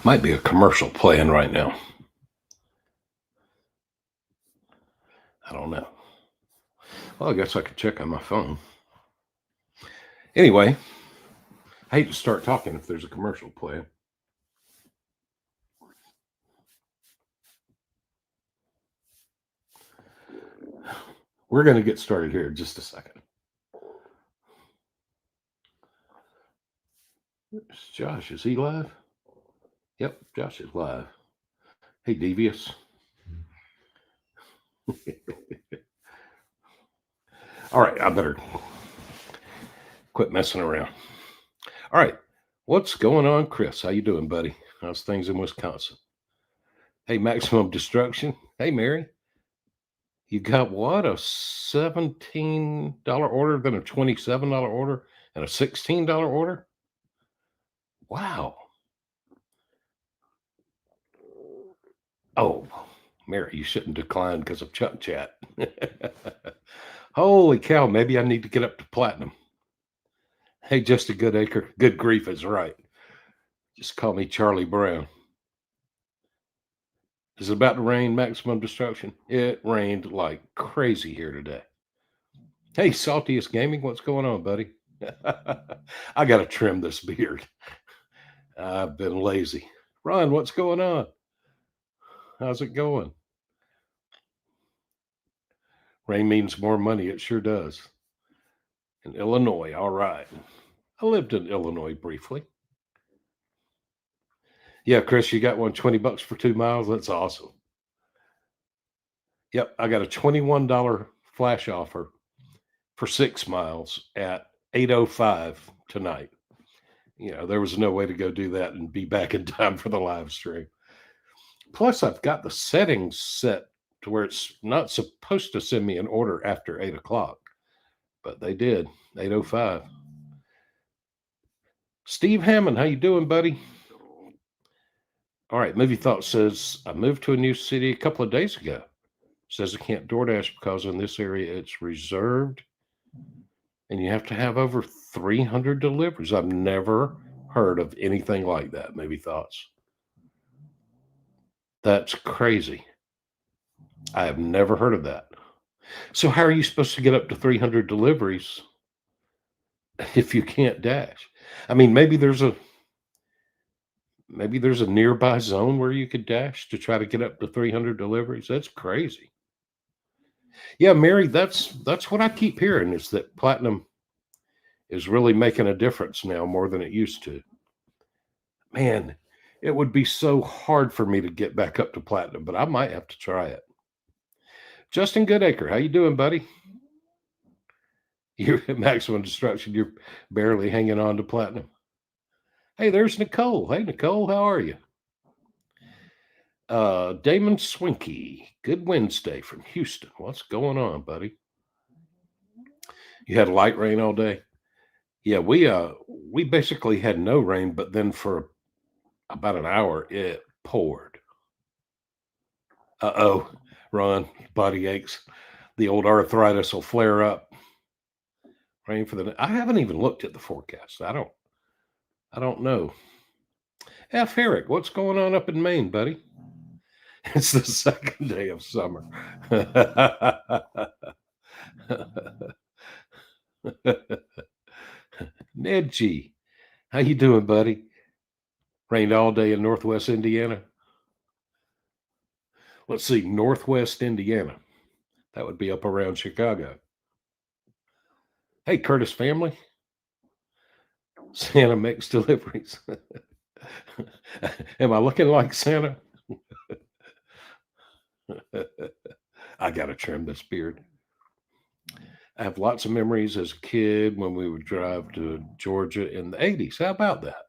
Might be a commercial playing right now. I don't know. Well, I guess I could check on my phone. Anyway, I hate to start talking if there's a commercial playing. We're going to get started here in just a second. It's Josh. Is he live? Yep, Josh is live. Hey, Devious. All right, I better quit messing around. All right, what's going on, Chris? How you doing, buddy? How's things in Wisconsin? Hey, Maximum Destruction. Hey, Mary. You got what? A $17 order, then a $27 order, and a $16 order? Wow. Oh, Mary, you shouldn't decline because of Chuck Chat. Holy cow, maybe I need to get up to platinum. Hey, just a good acre. Good grief is right. Just call me Charlie Brown. Is it about to rain, Maximum Destruction? It rained like crazy here today. Hey, Saltiest Gaming, what's going on, buddy? I got to trim this beard. I've been lazy. Ron, what's going on? How's it going? Rain means more money. It sure does. In Illinois, all right. I lived in Illinois briefly. Yeah, Chris, you got one $20 for 2 miles. That's awesome. Yep, I got a $21 flash offer for 6 miles at 8:05 tonight. There was no way to go do that and be back in time for the live stream. Plus, I've got the settings set to where it's not supposed to send me an order after 8 o'clock, but they did. 8:05. Steve Hammond, how you doing, buddy? All right, Movie Thought says I moved to a new city a couple of days ago. Says I can't DoorDash because in this area it's reserved, and you have to have over 300 deliveries. I've never heard of anything like that. Movie Thoughts. That's crazy. I have never heard of that. So how are you supposed to get up to 300 deliveries if you can't dash? I mean, maybe there's a nearby zone where you could dash to try to get up to 300 deliveries. That's crazy. Yeah, Mary, that's what I keep hearing is that platinum is really making a difference now more than it used to. Man, it would be so hard for me to get back up to platinum, but I might have to try it. Justin Goodacre, how you doing, buddy? You're at Maximum Destruction. You're barely hanging on to platinum. Hey, there's Nicole. Hey, Nicole, how are you? Damon Swinky. Good Wednesday from Houston. What's going on, buddy? You had light rain all day? Yeah, we basically had no rain, but then for about an hour it poured. Uh-oh, Ron, body aches. The old arthritis will flare up. Rain for the I haven't even looked at the forecast. I don't know. F. Herrick, what's going on up in Maine, buddy? It's the second day of summer. Ned G, how you doing, buddy? Rained all day in Northwest Indiana. Let's see, Northwest Indiana. That would be up around Chicago. Hey, Curtis family. Santa makes deliveries. Am I looking like Santa? I got to trim this beard. I have lots of memories as a kid when we would drive to Georgia in the 80s. How about that?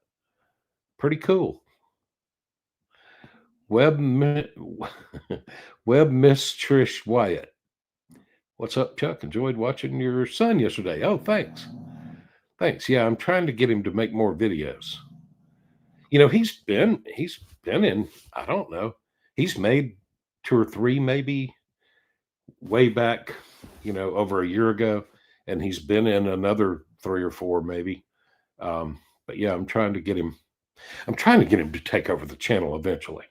Pretty cool. Web Miss Trish Wyatt. What's up, Chuck? Enjoyed watching your son yesterday. Oh, thanks. Thanks. Yeah, I'm trying to get him to make more videos. He's been in, I don't know. He's made 2 or 3 maybe way back, over a year ago, and he's been in another 3 or 4 maybe. But yeah, I'm trying to get him I'm trying to get him to take over the channel eventually.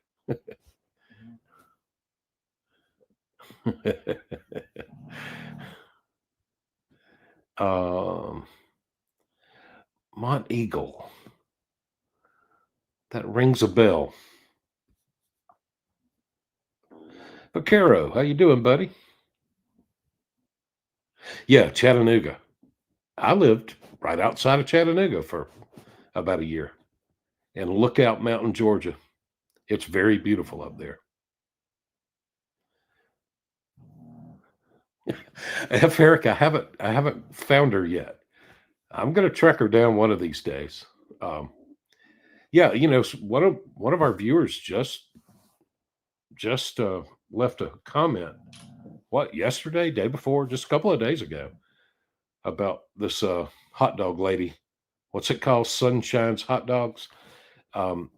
um, Mont Eagle. That rings a bell. Vaquero, how you doing, buddy? Yeah, Chattanooga. I lived right outside of Chattanooga for about a year. And Lookout Mountain, Georgia. It's very beautiful up there. F. Eric, I haven't found her yet. I'm gonna track her down one of these days. Um, yeah, one of our viewers just left a comment. What, yesterday, day before, just a couple of days ago, about this hot dog lady. What's it called? Sunshine's Hot Dogs. Um,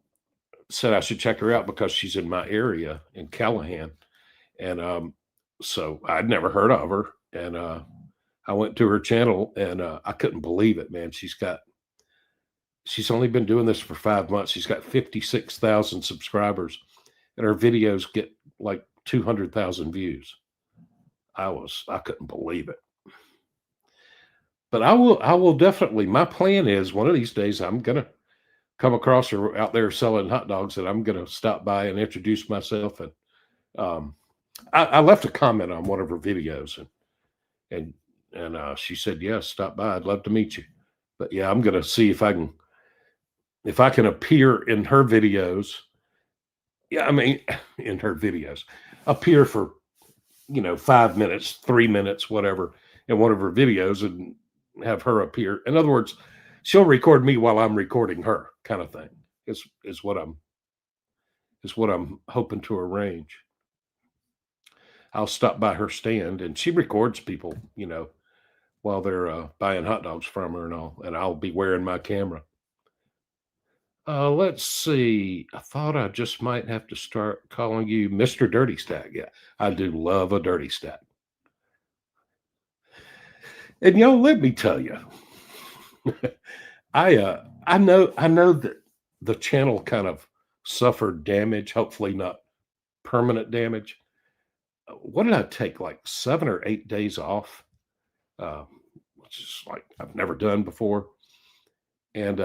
Said I should check her out because she's in my area in Callahan, and so I'd never heard of her, and I went to her channel, and I couldn't believe it, man. She's only been doing this for 5 months. She's got 56,000 subscribers, and her videos get like 200,000 views. I couldn't believe it. But I will definitely. My plan is one of these days I'm gonna come across her out there selling hot dogs, and I'm gonna stop by and introduce myself. And um, I left a comment on one of her videos, and she said, "Yes, stop by. I'd love to meet you." But yeah, I'm gonna see if I can appear in her videos. Yeah, I mean, in her videos, appear for 5 minutes, 3 minutes, whatever, in one of her videos, and have her appear. In other words, she'll record me while I'm recording her, kind of thing. Is what I'm hoping to arrange. I'll stop by her stand, and she records people, while they're buying hot dogs from her and all, and I'll be wearing my camera. Let's see. I thought I just might have to start calling you Mr. Dirty Stack. Yeah, I do love a dirty stack. And let me tell you, I know that the channel kind of suffered damage, hopefully not permanent damage. What did I take, like 7 or 8 days off? Uh, which is like I've never done before. And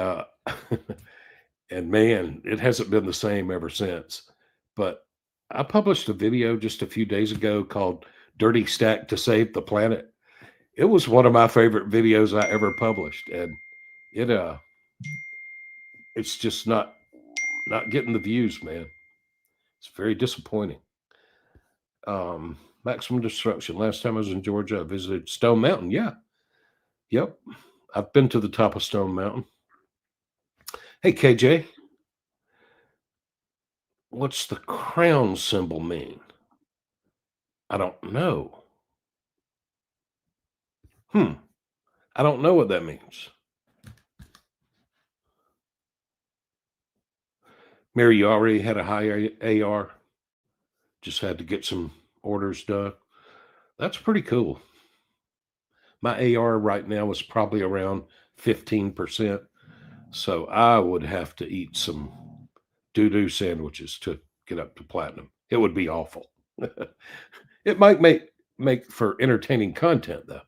and man, it hasn't been the same ever since. But I published a video just a few days ago called Dirty Stack to Save the Planet. It was one of my favorite videos I ever published, and it it's just not getting the views, man. It's very disappointing. Maximum Destruction. Last time I was in Georgia, I visited Stone Mountain. Yeah. Yep. I've been to the top of Stone Mountain. Hey, KJ, what's the crown symbol mean? I don't know. I don't know what that means. Mary, you already had a high AR. Just had to get some orders done. That's pretty cool. My AR right now is probably around 15%. So I would have to eat some doo-doo sandwiches to get up to platinum. It would be awful. It might make for entertaining content though.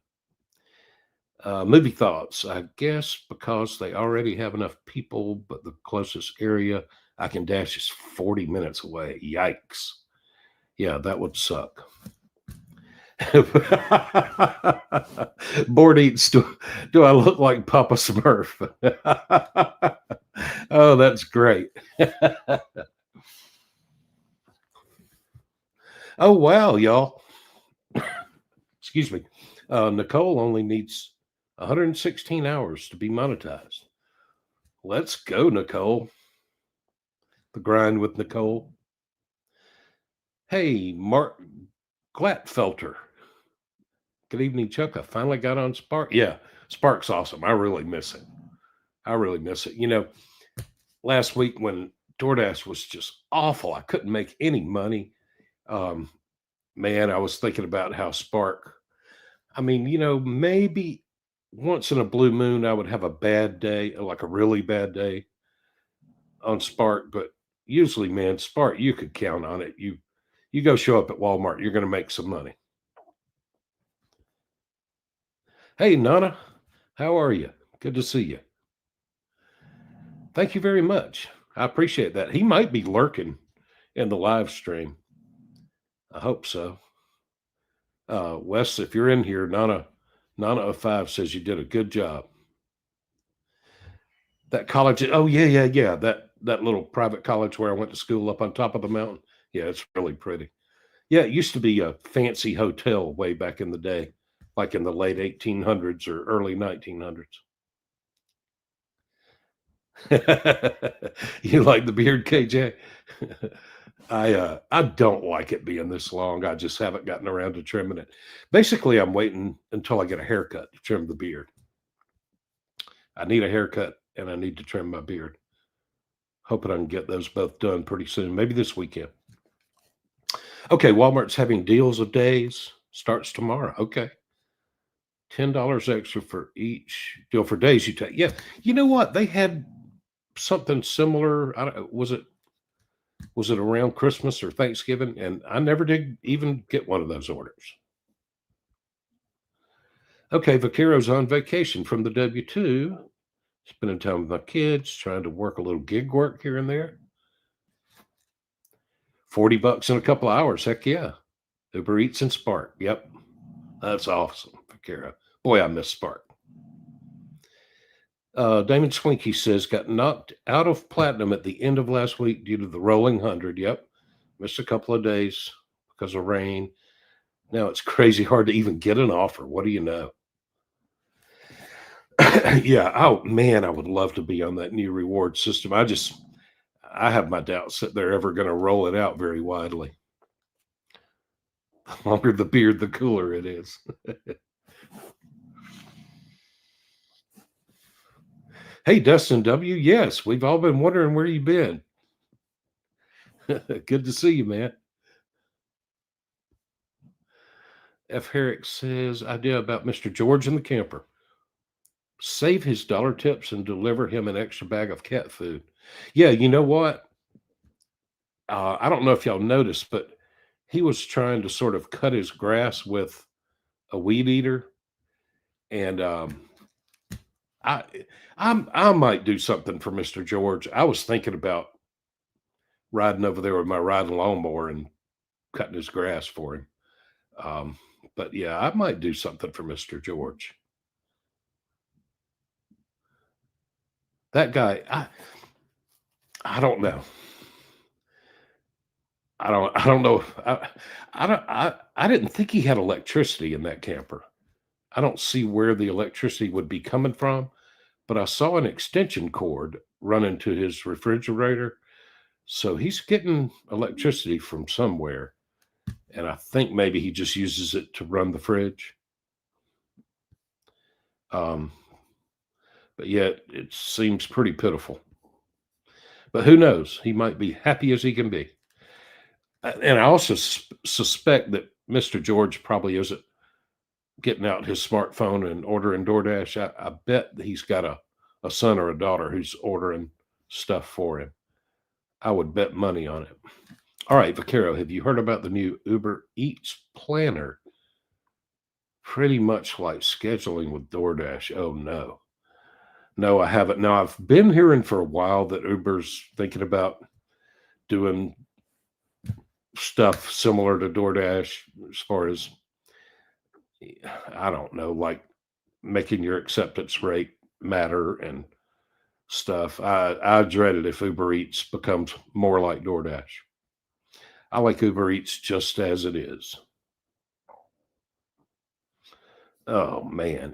Movie thoughts. I guess because they already have enough people, but the closest area I can dash is 40 minutes away. Yikes. Yeah, that would suck. Board eats. Do I look like Papa Smurf? Oh, that's great. Oh, wow, y'all. Excuse me. Nicole only needs 116 hours to be monetized. Let's go, Nicole. The grind with Nicole. Hey, Mark Glatfelter. Good evening, Chuck. I finally got on Spark. Yeah, Spark's awesome. I really miss it. Last week when DoorDash was just awful, I couldn't make any money. Um, Man, I was thinking about how Spark, I mean, maybe once in a blue moon, I would have a bad day, like a really bad day. on Spark, but usually, man, Spark, you could count on it. You go show up at Walmart, you're going to make some money. Hey, Nana, how are you? Good to see you. Thank you very much. I appreciate that. He might be lurking in the live stream. I hope so. Wes, if you're in here, Nana of Five says you did a good job. That college, oh yeah. That little private college where I went to school up on top of the mountain. Yeah, it's really pretty. Yeah, it used to be a fancy hotel way back in the day, like in the late 1800s or early 1900s. You like the beard, KJ? I don't like it being this long. I just haven't gotten around to trimming it. Basically, I'm waiting until I get a haircut to trim the beard. I need a haircut and I need to trim my beard. Hoping I can get those both done pretty soon, maybe this weekend. Okay, Walmart's having deals of days. Starts tomorrow. Okay. $10 extra for each deal for days you take. Yeah. You know what? They had something similar. Was it around Christmas or Thanksgiving? And I never did even get one of those orders. Okay, Vaquero's on vacation from the W2, spending time with my kids, trying to work a little gig work here and there. $40 in a couple of hours. Heck yeah. Uber Eats and Spark. Yep. That's awesome, Vaquero. Boy, I miss Spark. Damon Swinky says, got knocked out of platinum at the end of last week due to the rolling 100. Yep. Missed a couple of days because of rain. Now it's crazy hard to even get an offer. What do you know? Yeah. Oh, man, I would love to be on that new reward system. I have my doubts that they're ever going to roll it out very widely. The longer the beard, the cooler it is. Hey, Dustin W. Yes, we've all been wondering where you've been. Good to see you, man. F. Herrick says, idea about Mr. George and the camper. Save his dollar tips and deliver him an extra bag of cat food. Yeah, you know what? I don't know if y'all noticed, but he was trying to sort of cut his grass with a weed eater. And I might do something for Mr. George. I was thinking about riding over there with my riding lawnmower and cutting his grass for him. But yeah, I might do something for Mr. George. That guy, I don't know. I don't know. I didn't think he had electricity in that camper. I don't see where the electricity would be coming from, but I saw an extension cord running to his refrigerator. So he's getting electricity from somewhere. And I think maybe he just uses it to run the fridge. But yet it seems pretty pitiful. But who knows? He might be happy as he can be. And I also suspect that Mr. George probably isn't getting out his smartphone and ordering DoorDash. I bet he's got a son or a daughter who's ordering stuff for him. I would bet money on it. All right, Vaquero, have you heard about the new Uber Eats planner? Pretty much like scheduling with DoorDash. Oh, no. No, I haven't. Now, I've been hearing for a while that Uber's thinking about doing stuff similar to DoorDash as far as, I don't know, like making your acceptance rate matter and stuff. I dread it if Uber Eats becomes more like DoorDash. I like Uber Eats just as it is. Oh man,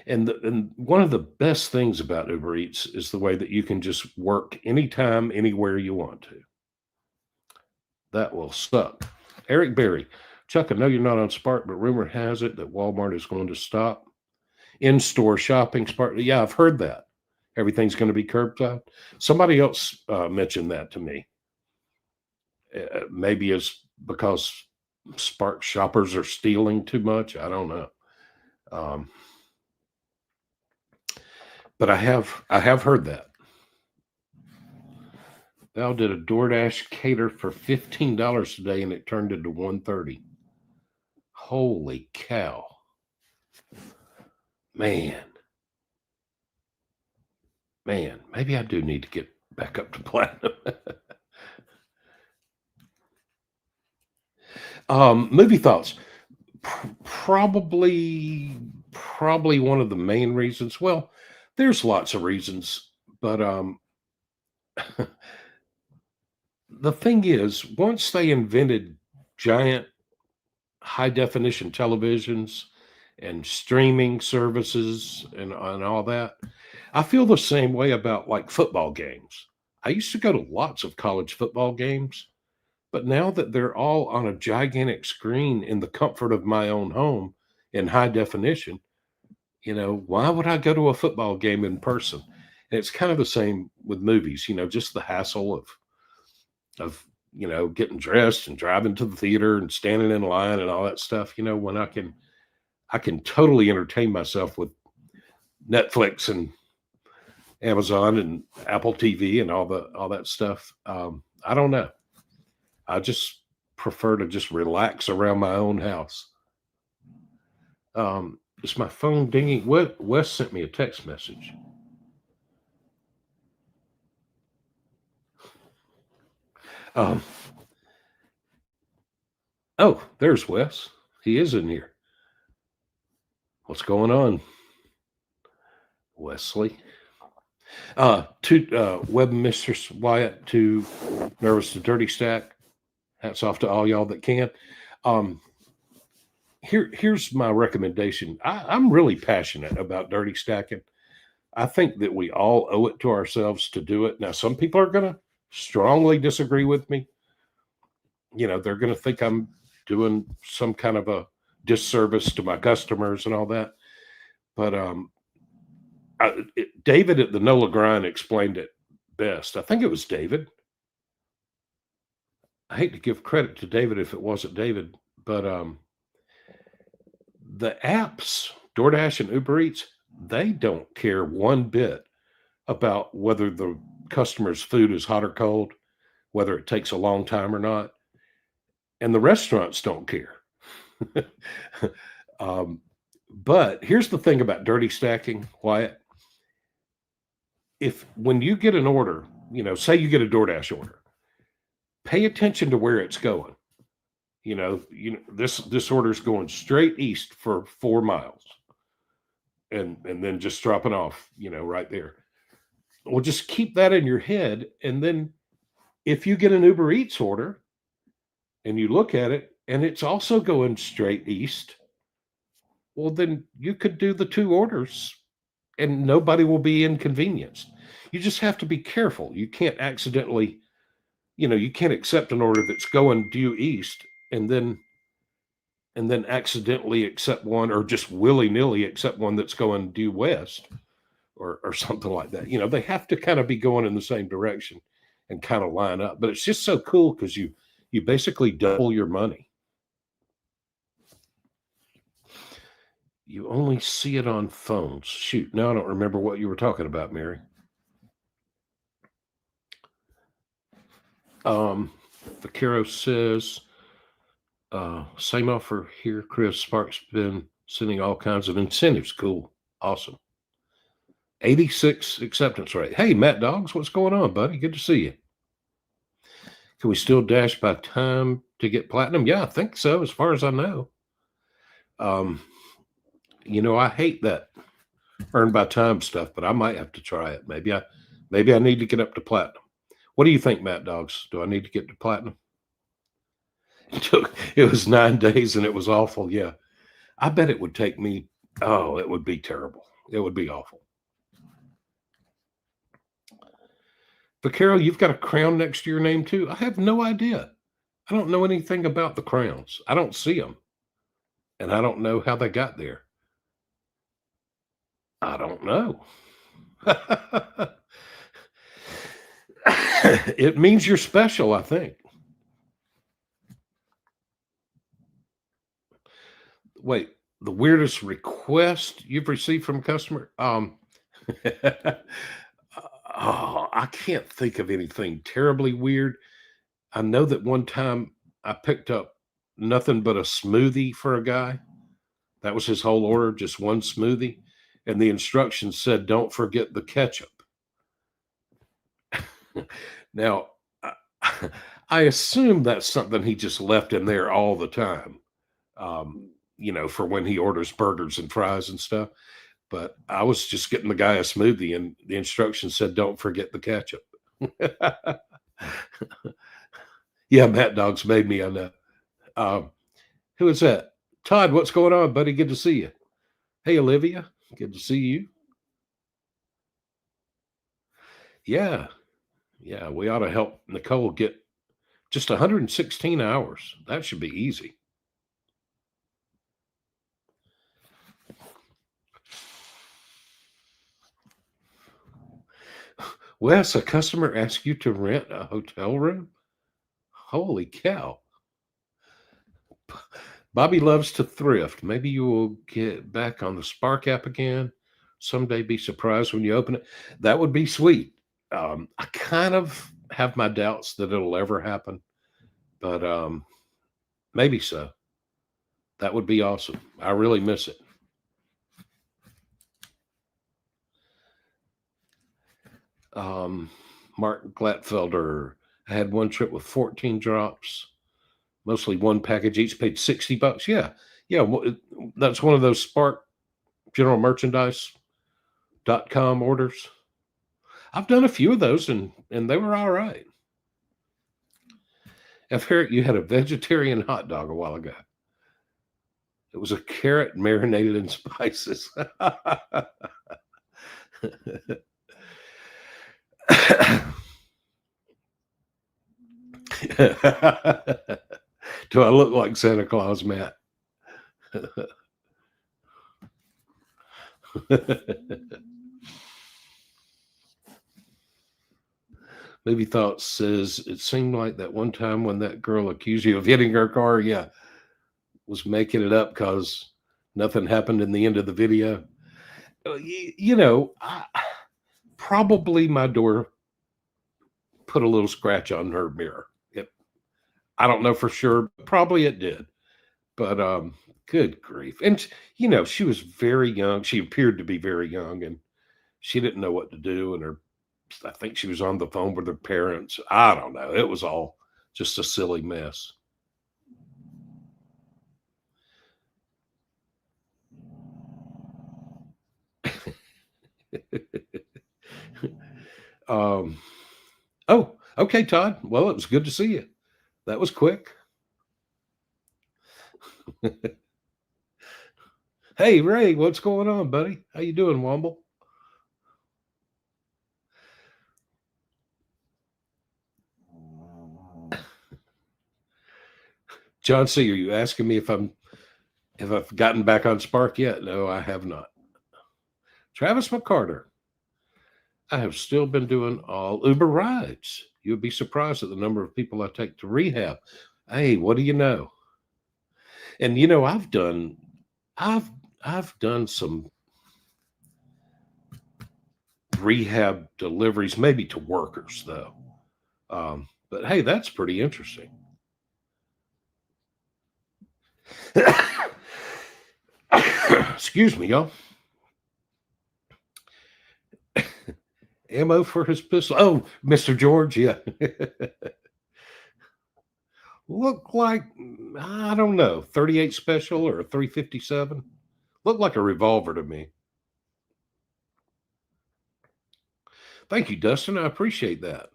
and one of the best things about Uber Eats is the way that you can just work anytime, anywhere you want to. That will suck. Eric Berry, Chuck, I know you're not on Spark, but rumor has it that Walmart is going to stop in-store shopping. Spark, yeah, I've heard that. Everything's going to be curbside. Somebody else mentioned that to me. Maybe it's because Spark shoppers are stealing too much. I don't know. But I have heard that. Thou did a DoorDash cater for $15 today and it turned into 130. Holy cow. Man. Man, maybe I do need to get back up to platinum. Movie thoughts. Probably one of the main reasons. Well, there's lots of reasons, but the thing is, once they invented giant high definition televisions and streaming services and all that, I feel the same way about like football games. I used to go to lots of college football games, but now that they're all on a gigantic screen in the comfort of my own home in high definition, why would I go to a football game in person? And it's kind of the same with movies, just the hassle of getting dressed and driving to the theater and standing in line and all that stuff, when I can totally entertain myself with Netflix and Amazon and Apple TV and all that stuff. I don't know. I just prefer to just relax around my own house. Is my phone dinging? Wes sent me a text message. Um, oh, there's Wes. He is in here. What's going on, Wesley? Web Mistress Wyatt, to Nervous to Dirty Stack. Hats off to all y'all that can. Here's my recommendation. I'm really passionate about dirty stacking. I think that we all owe it to ourselves to do it. Now, some people are going to strongly disagree with me. They're going to think I'm doing some kind of a disservice to my customers and all that. But David at the NOLA Grind explained it best. I think it was David. I hate to give credit to David if it wasn't David, but the apps, DoorDash and Uber Eats, they don't care one bit about whether the customer's food is hot or cold, whether it takes a long time or not. And the restaurants don't care. But here's the thing about dirty stacking, Wyatt. When you get an order, say you get a DoorDash order, pay attention to where it's going. This order's going straight east for 4 miles, and then just dropping off, right there. Well, just keep that in your head, and then if you get an Uber Eats order and you look at it and it's also going straight east, well, then you could do the 2 orders and nobody will be inconvenienced. You just have to be careful. You can't accidentally, you can't accept an order that's going due east and then accidentally accept one, or just willy-nilly accept one that's going due west or something like that. They have to kind of be going in the same direction and kind of line up. But it's just so cool because you basically double your money. You only see it on phones. Shoot, now I don't remember what you were talking about, Mary. Vaquero says, same offer here, Chris. Spark's been sending all kinds of incentives. Cool. Awesome. 86 acceptance rate. Hey, Matt Dogs, what's going on, buddy? Good to see you. Can we still dash by time to get platinum? Yeah, I think so, as far as I know. I hate that earn by time stuff, but I might have to try it. Maybe I need to get up to platinum. What do you think, Matt Dogs? Do I need to get to platinum? It was 9 days and it was awful. Yeah. I bet it would take me. Oh, it would be terrible. It would be awful. But Carol, you've got a crown next to your name too. I have no idea. I don't know anything about the crowns. I don't see them. And I don't know how they got there. I don't know. It means you're special, I think. Wait, the weirdest request you've received from a customer? Oh, I can't think of anything terribly weird. I know that one time I picked up nothing but a smoothie for a guy. That was his whole order, just one smoothie. And the instructions said, don't forget the ketchup. Now, I, I assume that's something he just left in there all the time, for when he orders burgers and fries and stuff. But I was just getting the guy a smoothie, and the instructions said, don't forget the ketchup. Yeah, Matt Dogs made me on that. Um, who is that? Todd, what's going on, buddy? Good to see you. Hey, Olivia, good to see you. Yeah, yeah, we ought to help Nicole get just 116 hours. That should be easy. Wes, a customer asked you to rent a hotel room? Holy cow. Bobby loves to thrift. Maybe you will get back on the Spark app again. Someday be surprised when you open it. That would be sweet. I kind of have my doubts that it'll ever happen, but maybe so. That would be awesome. I really miss it. Mark Glatfelder. I had one trip with 14 drops, mostly one package each, paid $60. Yeah. Yeah. That's one of those Spark general merchandise.com orders. I've done a few of those and they were all right. I've heard you had a vegetarian hot dog a while ago. It was a carrot marinated in spices. Do I look like Santa Claus, Matt? Maybe Thoughts says it seemed like that one time when that girl accused you of hitting her car, yeah, was making it up because nothing happened in the end of the video. Probably my door put a little scratch on her mirror. I don't know for sure. Probably it did. But good grief. And she was very young. She appeared to be very young and she didn't know what to do. And I think she was on the phone with her parents. I don't know. It was all just a silly mess. um, oh, okay, Todd. Well, it was good to see you. That was quick. Hey, Ray, what's going on, buddy? How you doing, Womble? John C, are you asking me if I've gotten back on Spark yet? No, I have not. Travis McCarter. I have still been doing all Uber rides. You'd be surprised at the number of people I take to rehab. Hey, what do you know? And I've I've done some rehab deliveries, maybe to workers though. But hey, that's pretty interesting. Excuse me, y'all. Ammo for his pistol. Oh, Mr. George, yeah. Look like, I don't know, 38 special or a 357. Looked like a revolver to me. Thank you, Dustin. I appreciate that.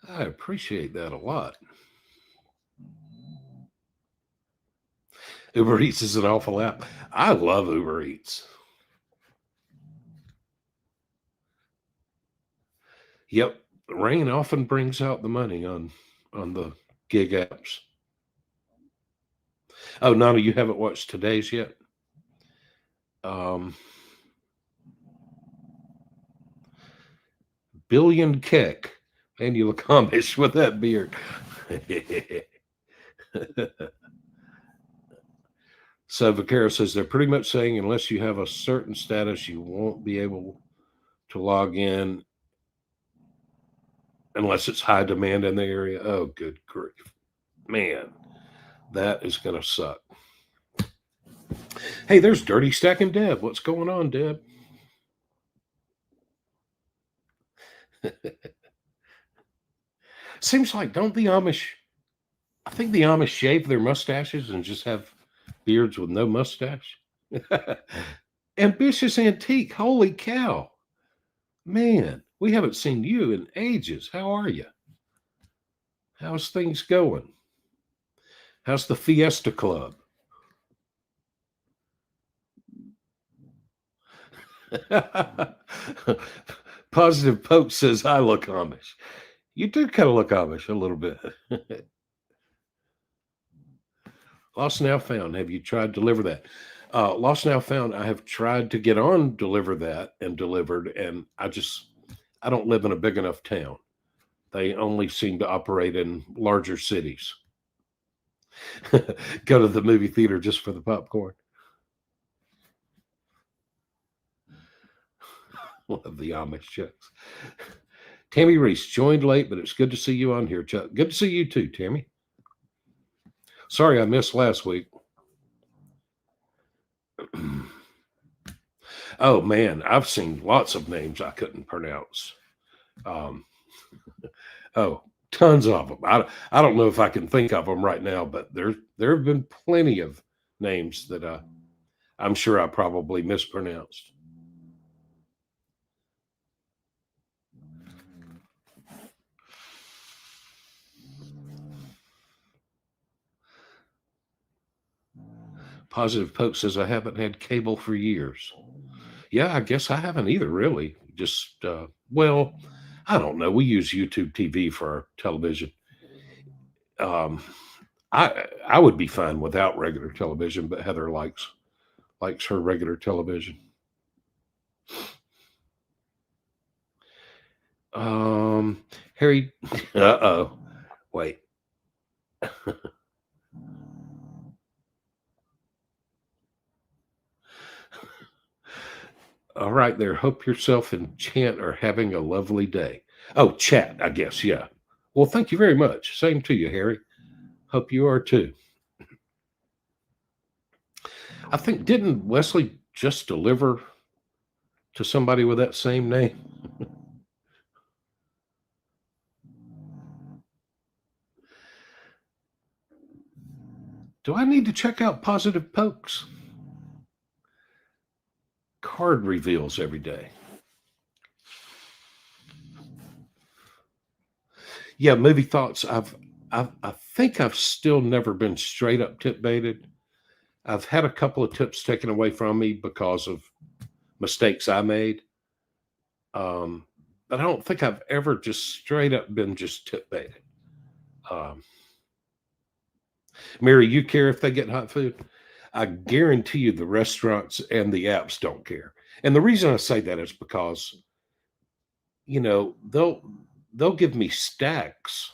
I appreciate that a lot. Uber Eats is an awful app. I love Uber Eats. Yep. Rain often brings out the money on the gig apps. Oh, Nana, you haven't watched today's yet? Billion Keck. Man, you look Amish with that beard. So Vaquero says they're pretty much saying unless you have a certain status, you won't be able to log in unless it's high demand in the area. Oh, good grief. Man, that is going to suck. Hey, there's Dirty Stacking Deb. What's going on, Deb? Seems like, don't the Amish, I think the Amish shave their mustaches and just have beards with no mustache. Ambitious Antique, holy cow. Man, we haven't seen you in ages. How are you? How's things going? How's the Fiesta Club? Positive Poke says, I look Amish. You do kind of look Amish a little bit. Lost Now Found. Have you tried Deliver That? Lost Now Found. I have tried to get on Deliver That and delivered, and I don't live in a big enough town. They only seem to operate in larger cities. Go to the movie theater just for the popcorn. Love the Amish jokes. Tammy Reese joined late, but it's good to see you on here, Chuck. Good to see you too, Tammy. Sorry I missed last week. Oh man, I've seen lots of names I couldn't pronounce. Tons of them. I don't know if I can think of them right now, but there have been plenty of names that I'm sure I probably mispronounced. Positive Poke says, I haven't had cable for years. Yeah, I guess I haven't either, really. Just, well, I don't know. We use YouTube TV for our television. I would be fine without regular television, but Heather likes her regular television. Harry, wait. All right, there. Hope yourself and Chant are having a lovely day. Oh, chat, I guess. Yeah. Well, thank you very much. Same to you, Harry. Hope you are too. I think, didn't Wesley just deliver to somebody with that same name? Do I need to check out Positive Pokes? Card reveals every day. Yeah, movie thoughts. I think I've still never been straight up tip baited. I've had a couple of tips taken away from me because of mistakes I made. But I don't think I've ever just straight up been just tip baited. Mary, you care if they get hot food? I guarantee you the restaurants and the apps don't care. And the reason I say that is because, they'll give me stacks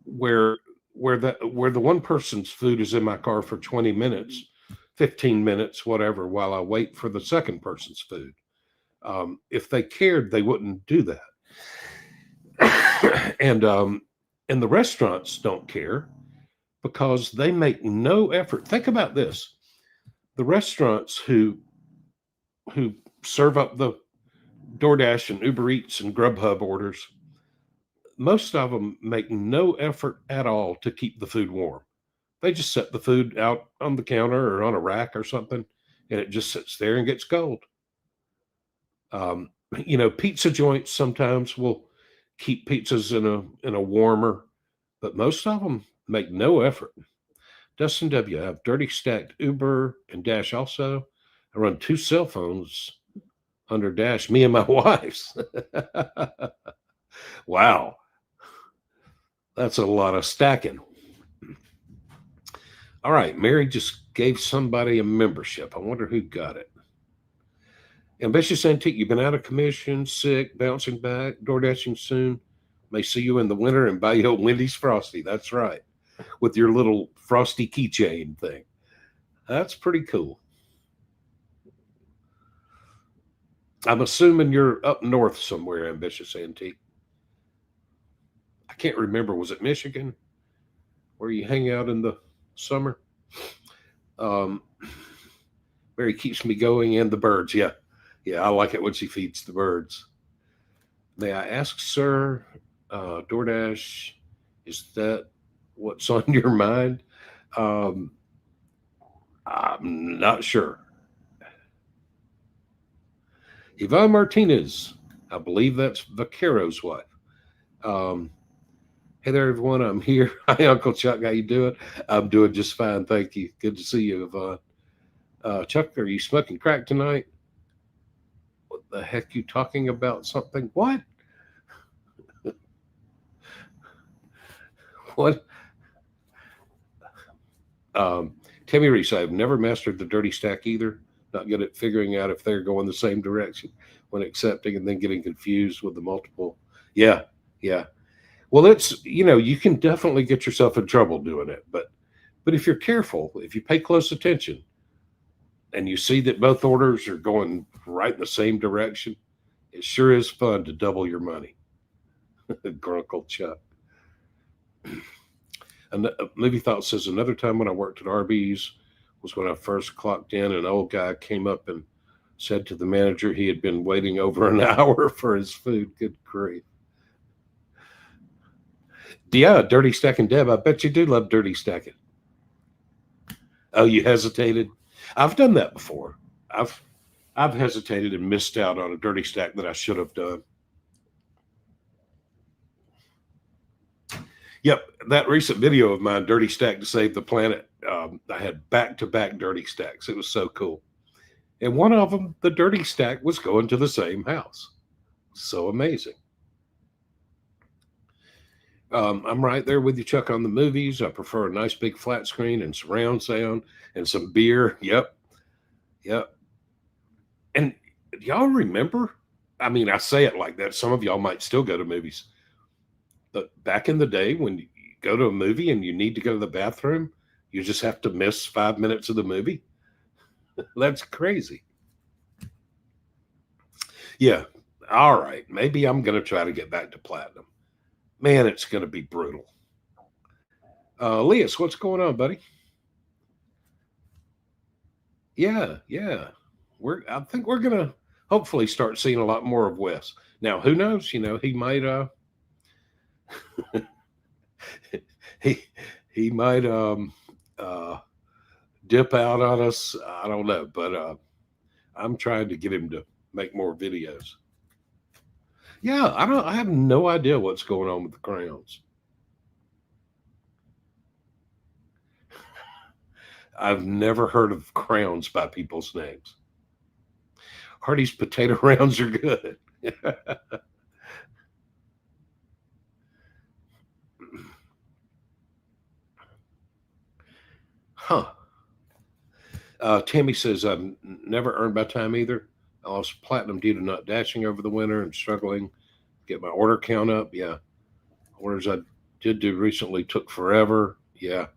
where the one person's food is in my car for 20 minutes, 15 minutes, whatever, while I wait for the second person's food. If they cared, they wouldn't do that. And the restaurants don't care because they make no effort. Think about this. The restaurants who serve up the DoorDash and Uber Eats and Grubhub orders, most of them make no effort at all to keep the food warm. They just set the food out on the counter or on a rack or something, and it just sits there and gets cold. Pizza joints sometimes will keep pizzas in a warmer, but most of them make no effort. Dustin W. I have dirty stacked Uber and Dash also. I run 2 cell phones under Dash, me and my wife's. Wow. That's a lot of stacking. All right. Mary just gave somebody a membership. I wonder who got it. Ambitious Antique, you've been out of commission, sick, bouncing back, door dashing soon. May see you in the winter and buy you a Wendy's Frosty. That's right. With your little Frosty keychain thing. That's pretty cool. I'm assuming you're up north somewhere, Ambitious Antique. I can't remember. Was it Michigan where you hang out in the summer? Um, Mary keeps me going and the birds. Yeah. Yeah. I like it when she feeds the birds. May I ask, sir, DoorDash, is that what's on your mind? Um, I'm not sure. Yvonne Martinez, I believe that's Vaquero's wife. Um, hey there, everyone. I'm here. Hi, Uncle Chuck. How you doing? I'm doing just fine, thank you. Good to see you, Yvonne. Chuck, are you smoking crack tonight? What the heck you talking about? Something? What? What? Um, Tammy Reese, I've never mastered the dirty stack either. Not good at figuring out if they're going the same direction when accepting and then getting confused with the multiple. Yeah, yeah. Well, it's, you can definitely get yourself in trouble doing it, but if you're careful, if you pay close attention and you see that both orders are going right in the same direction, it sure is fun to double your money. Grunkle Chuck. And Movie Thought says another time when I worked at Arby's was when I first clocked in. An old guy came up and said to the manager he had been waiting over an hour for his food. Good grief. Yeah, Dirty Stacking Deb. I bet you do love Dirty Stacking. Oh, you hesitated? I've done that before. I've hesitated and missed out on a dirty stack that I should have done. Yep, that recent video of mine, Dirty Stack to Save the Planet, I had back-to-back dirty stacks. It was so cool. And one of them, the dirty stack, was going to the same house. So amazing. I'm right there with you, Chuck, on the movies. I prefer a nice big flat screen and surround sound and some beer. Yep. Yep. And y'all remember? I mean, I say it like that. Some of y'all might still go to movies. But back in the day, when you go to a movie and you need to go to the bathroom, you just have to miss 5 minutes of the movie. That's crazy. Yeah. All right. Maybe I'm going to try to get back to platinum. Man, it's going to be brutal. Leas, what's going on, buddy? Yeah, yeah. I think we're gonna hopefully start seeing a lot more of Wes. Now, who knows? He might he he might uh dip out on us. I don't know, but I'm trying to get him to make more videos. Yeah, I have no idea what's going on with the crowns. I've never heard of crowns by people's names. Hardy's potato rounds are good. Huh. Tammy says, I've never earned my time either. I lost platinum due to not dashing over the winter and struggling to get my order count up. Yeah. Orders I did do recently took forever. Yeah.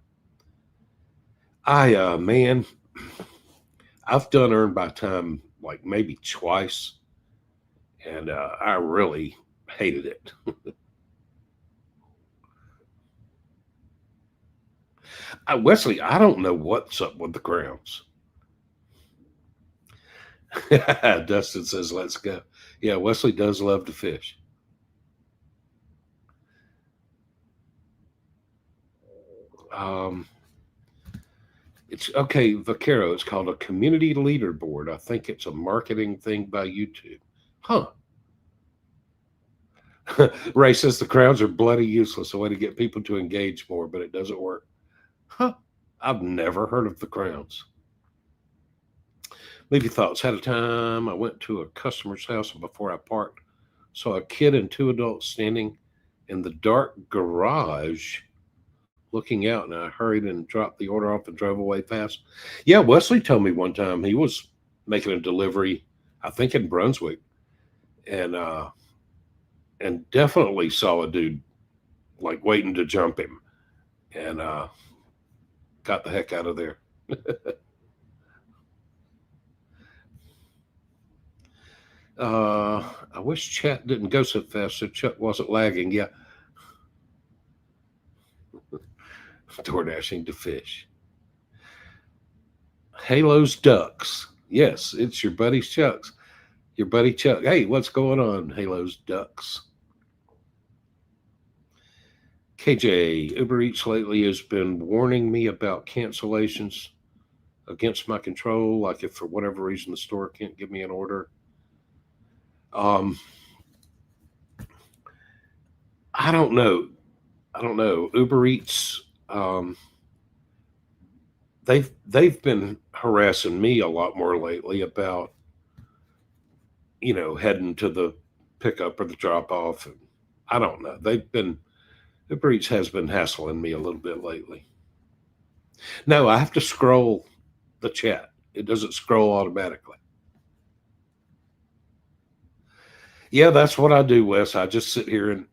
Man, I've done earned by time like maybe twice, and I really hated it. Wesley, I don't know what's up with the crowns. Dustin says, let's go. Yeah, Wesley does love to fish. Um, it's okay, Vaquero. It's called a community leaderboard. I think it's a marketing thing by YouTube. Huh. Ray says the crowds are bloody useless, a way to get people to engage more, but it doesn't work. Huh. I've never heard of the crowns. Leave your thoughts. Had a time. I went to a customer's house, and before I parked, saw a kid and two adults standing in the dark garage looking out, and I hurried and dropped the order off and drove away fast. Yeah, Wesley told me one time he was making a delivery, I think in Brunswick, and definitely saw a dude like waiting to jump him, and got the heck out of there. I wish chat didn't go so fast so Chuck wasn't lagging. Yeah, door dashing to fish. Halo's Ducks. Yes, it's your buddy Chuck's. Your buddy Chuck. Hey, what's going on, Halo's Ducks? KJ, Uber Eats lately has been warning me about cancellations against my control. Like if for whatever reason the store can't give me an order. Um, I don't know. I don't know. Uber Eats. They've been harassing me a lot more lately about heading to the pickup or the drop off. And I don't know. Uber Eats has been hassling me a little bit lately. No, I have to scroll the chat. It doesn't scroll automatically. Yeah, that's what I do, Wes. I just sit here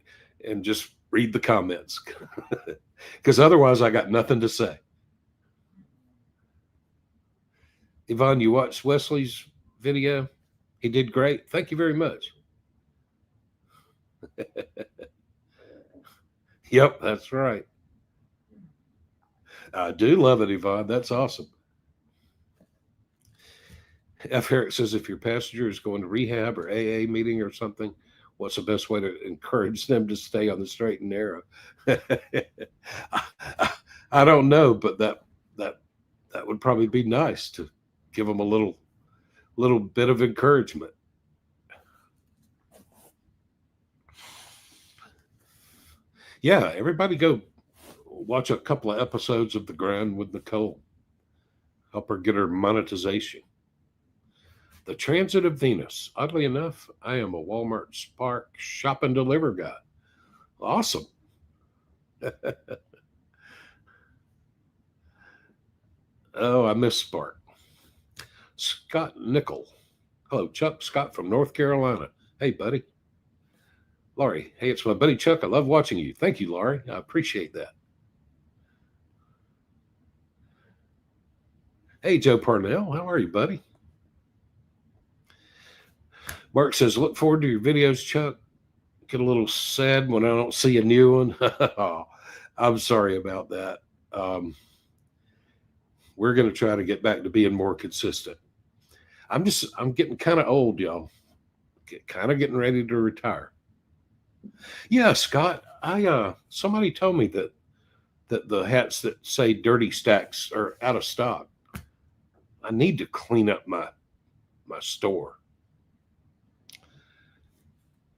and just read the comments because otherwise I got nothing to say. Yvonne, you watched Wesley's video? He did great. Thank you very much. Yep, that's right. I do love it, Yvonne. That's awesome. F. Herrick says if your passenger is going to rehab or AA meeting or something, what's the best way to encourage them to stay on the straight and narrow? I don't know, but that would probably be nice to give them a little bit of encouragement. Yeah, everybody go watch a couple of episodes of The Grind with Nicole. Help her get her monetization. The Transit of Venus. Oddly enough, I am a Walmart Spark shop and deliver guy. Awesome. Oh, I miss Spark. Scott Nickel. Hello, Chuck. Scott from North Carolina. Hey, buddy. Laurie. Hey, it's my buddy Chuck. I love watching you. Thank you, Laurie. I appreciate that. Hey, Joe Parnell. How are you, buddy? Mark says, look forward to your videos, Chuck. Get a little sad when I don't see a new one. Oh, I'm sorry about that. We're going to try to get back to being more consistent. I'm getting kind of old, y'all. Kind of getting ready to retire. Yeah, Scott. Somebody told me that the hats that say Dirty Stacks are out of stock. I need to clean up my store.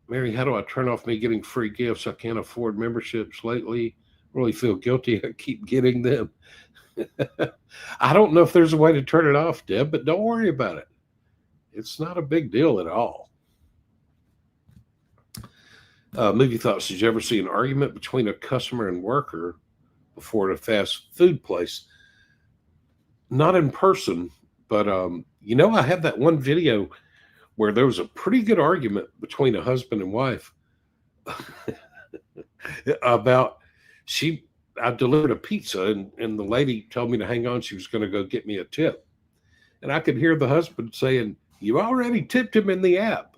Mary, how do I turn off me getting free gifts? I can't afford memberships lately. Really feel guilty. I keep getting them. I don't know if there's a way to turn it off, Deb, but don't worry about it. It's not a big deal at all. Movie thoughts. Did you ever see an argument between a customer and worker before at a fast food place? Not in person, but I had that one video where there was a pretty good argument between a husband and wife about I delivered a pizza and the lady told me to hang on. She was going to go get me a tip. And I could hear the husband saying, you already tipped him in the app.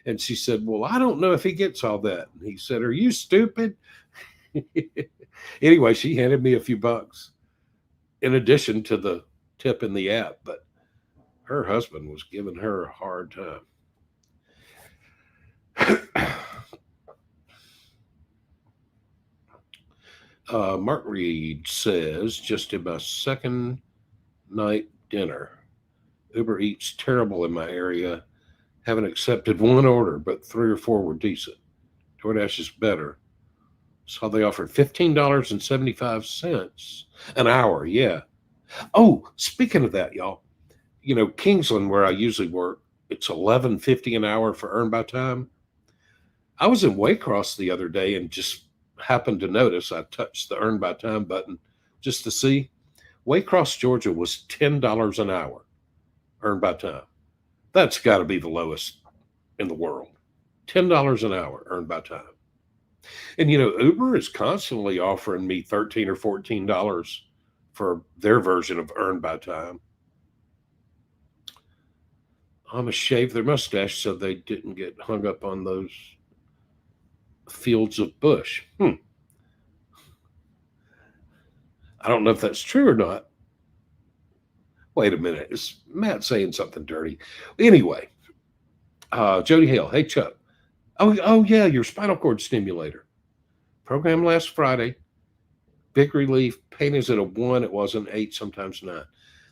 And she said, well, I don't know if he gets all that. And he said, are you stupid? Anyway, she handed me a few bucks in addition to the tip in the app, but her husband was giving her a hard time. Mark Reed says, just in my second night dinner. Uber Eats terrible in my area. Haven't accepted one order, but 3 or 4 were decent. DoorDash is better. So they offered $15.75 an hour. Yeah. Oh, speaking of that, y'all, Kingsland, where I usually work, it's $11.50 an hour for earned by time. I was in Waycross the other day and just happened to notice. I touched the earned by time button just to see. Waycross, Georgia was $10 an hour earned by time. That's got to be the lowest in the world. $10 an hour earned by time. And Uber is constantly offering me $13 or $14 for their version of earned by time. Amish shave their mustache so they didn't get hung up on those fields of bush. I don't know if that's true or not. Wait a minute. Is Matt saying something dirty? Anyway, Jody Hale. Hey, Chuck. Oh yeah, your spinal cord stimulator. Program last Friday. Big relief. Pain is at a 1. It was an 8, sometimes 9.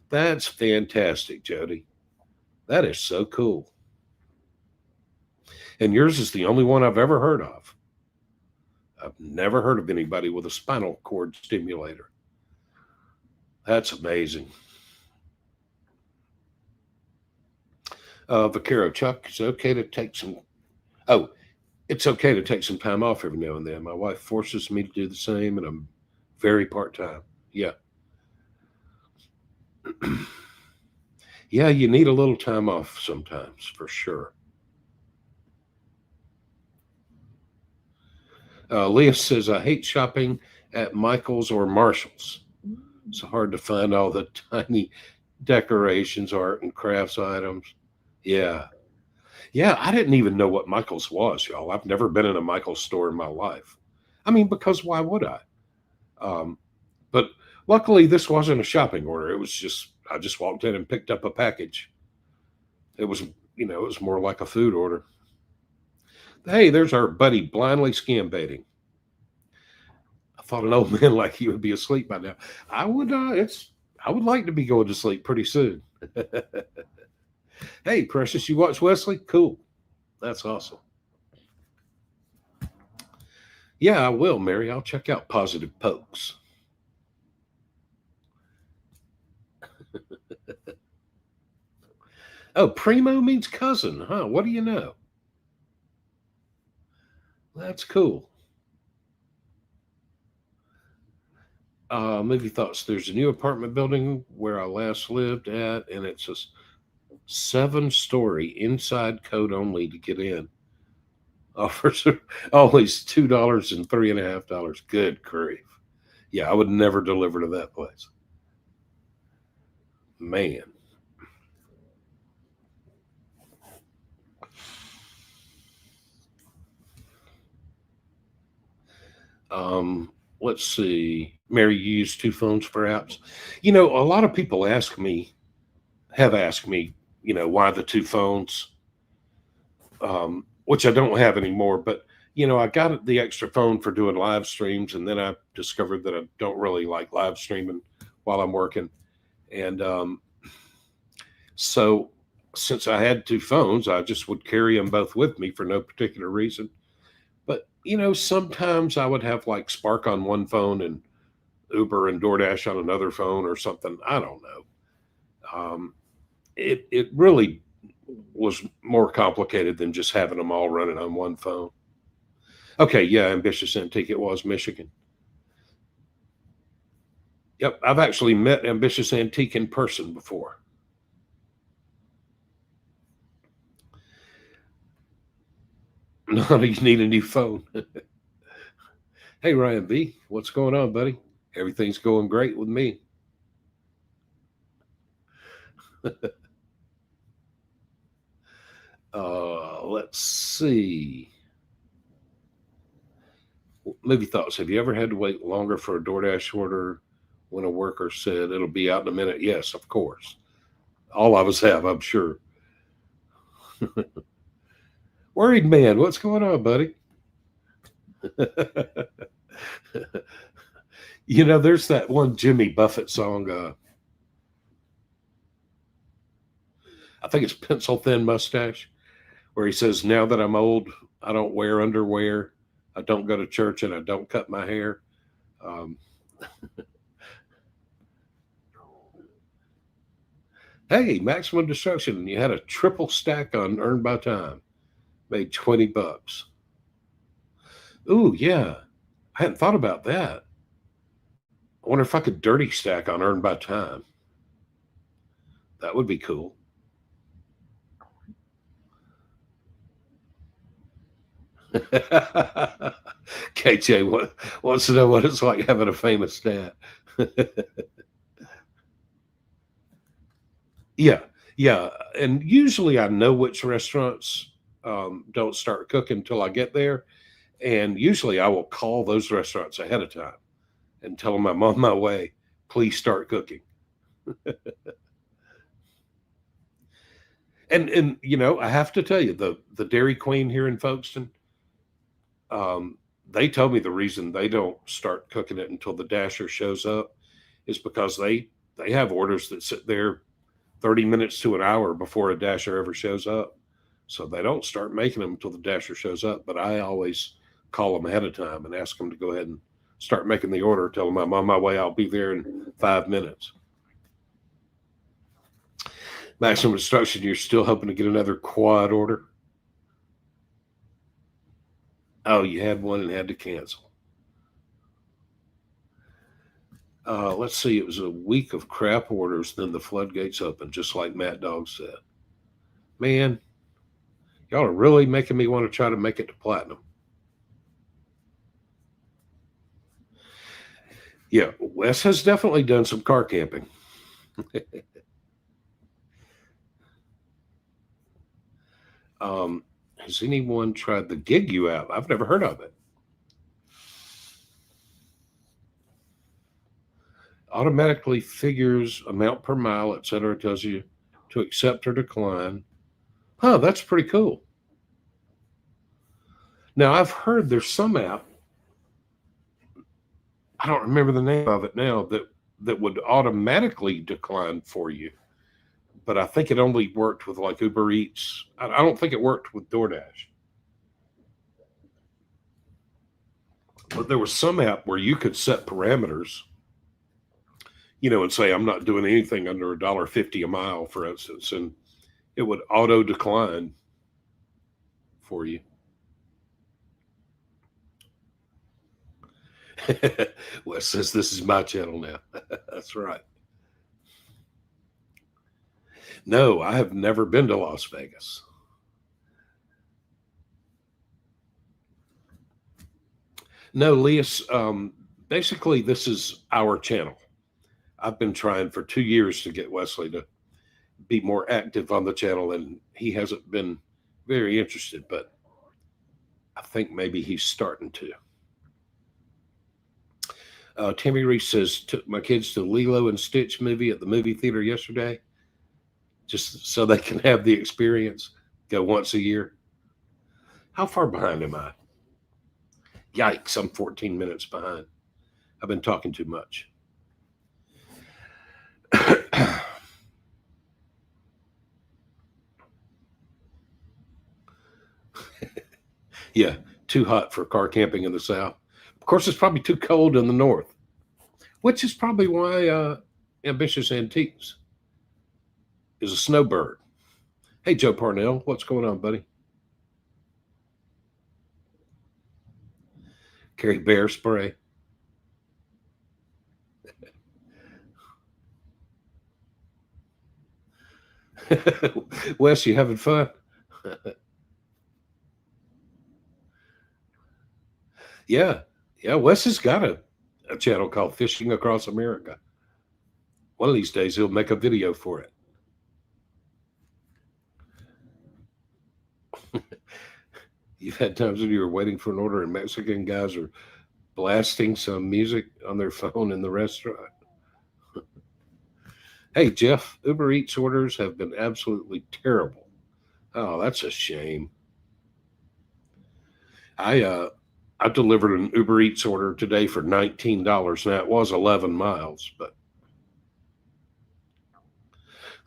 That's fantastic, Jody. That is so cool. And yours is the only one I've ever heard of. I've never heard of anybody with a spinal cord stimulator. That's amazing. Vaquero, Chuck, it's okay to take some. Oh, it's okay to take some time off every now and then. My wife forces me to do the same, and I'm very part time. Yeah. Yeah, you need a little time off sometimes, for sure. Leah says, I hate shopping at Michael's or Marshall's. It's hard to find all the tiny decorations, art, and crafts items. Yeah. Yeah, I didn't even know what Michael's was, y'all. I've never been in a Michael's store in my life. I mean, because why would I? Um, but luckily, this wasn't a shopping order. It was just, I just walked in and picked up a package. It was, it was more like a food order. Hey, there's our buddy blindly scam baiting. I thought an old man like you would be asleep by now. I would, I would like to be going to sleep pretty soon. Hey, Precious, you watch Wesley? Cool. That's awesome. Yeah, I will, Mary. I'll check out Positive Pokes. Oh, primo means cousin, huh? What do you know? That's cool. Movie thoughts. There's a new apartment building where I last lived at, and it's a 7-story inside code only to get in. Offers always $2 and $3.50. Good grief. Yeah, I would never deliver to that place. Man. Let's see. Mary, you use 2 phones for apps. A lot of people have asked me, why the 2 phones, which I don't have anymore. But, I got the extra phone for doing live streams. And then I discovered that I don't really like live streaming while I'm working. And so since I had 2 phones, I just would carry them both with me for no particular reason. But, sometimes I would have like Spark on one phone and Uber and DoorDash on another phone or something. I don't know. It really was more complicated than just having them all running on one phone. Okay, yeah, Ambitious Antique. It was Michigan. Yep, I've actually met Ambitious Antique in person before. No, you need a new phone. Hey, Ryan B, what's going on, buddy? Everything's going great with me. Let's see. Movie thoughts. Have you ever had to wait longer for a DoorDash order when a worker said it'll be out in a minute? Yes, of course. All of us have, I'm sure. Worried man, what's going on, buddy? There's that one Jimmy Buffett song. I think it's Pencil Thin Mustache, where he says, now that I'm old, I don't wear underwear, I don't go to church, and I don't cut my hair. Hey, Maximum Destruction, you had a triple stack on Earned by Time. Made $20. Ooh, yeah. I hadn't thought about that. I wonder if I could dirty stack on Earned by Time. That would be cool. KJ wants to know what it's like having a famous dad. Yeah. Yeah, and usually I know which restaurants don't start cooking until I get there, and usually I will call those restaurants ahead of time and tell them I'm on my way. Please start cooking. And I have to tell you, the Dairy Queen here in Folkestone, um, they told me the reason they don't start cooking it until the dasher shows up is because they have orders that sit there 30 minutes to an hour before a dasher ever shows up. So they don't start making them until the dasher shows up. But I always call them ahead of time and ask them to go ahead and start making the order. Tell them I'm on my way. I'll be there in 5 minutes. Maximum Instruction, you're still hoping to get another quad order? Oh, you had one and had to cancel. Let's see. It was a week of crap orders. Then the floodgates opened, just like Matt Dog said. Man, y'all are really making me want to try to make it to platinum. Yeah, Wes has definitely done some car camping. Has anyone tried the Gig You app? I've never heard of it. Automatically figures amount per mile, etc. Tells you to accept or decline. Huh, that's pretty cool. Now I've heard there's some app, I don't remember the name of it now, that would automatically decline for you. But I think it only worked with like Uber Eats. I don't think it worked with DoorDash. But there was some app where you could set parameters, and say I'm not doing anything under $1.50 a mile, for instance, and it would auto decline for you. Wes says this is my channel now. That's right. No, I have never been to Las Vegas. No, Leas, basically, this is our channel. I've been trying for 2 years to get Wesley to be more active on the channel, and he hasn't been very interested, but I think maybe he's starting to. Tammy Reese says, took my kids to Lilo and Stitch movie at the movie theater yesterday, just so they can have the experience, go once a year. How far behind am I? Yikes, I'm 14 minutes behind. I've been talking too much. Yeah, too hot for car camping in the South. Of course, it's probably too cold in the North, which is probably why Ambitious Antiques is a snowbird. Hey, Joe Parnell, what's going on, buddy? Carry bear spray. Wes, you having fun? Yeah. Yeah. Wes has got a channel called Fishing Across America. One of these days, he'll make a video for it. You've had times when you were waiting for an order and Mexican guys are blasting some music on their phone in the restaurant. Hey, Jeff, Uber Eats orders have been absolutely terrible. Oh, that's a shame. I delivered an Uber Eats order today for $19. Now it was 11 miles, but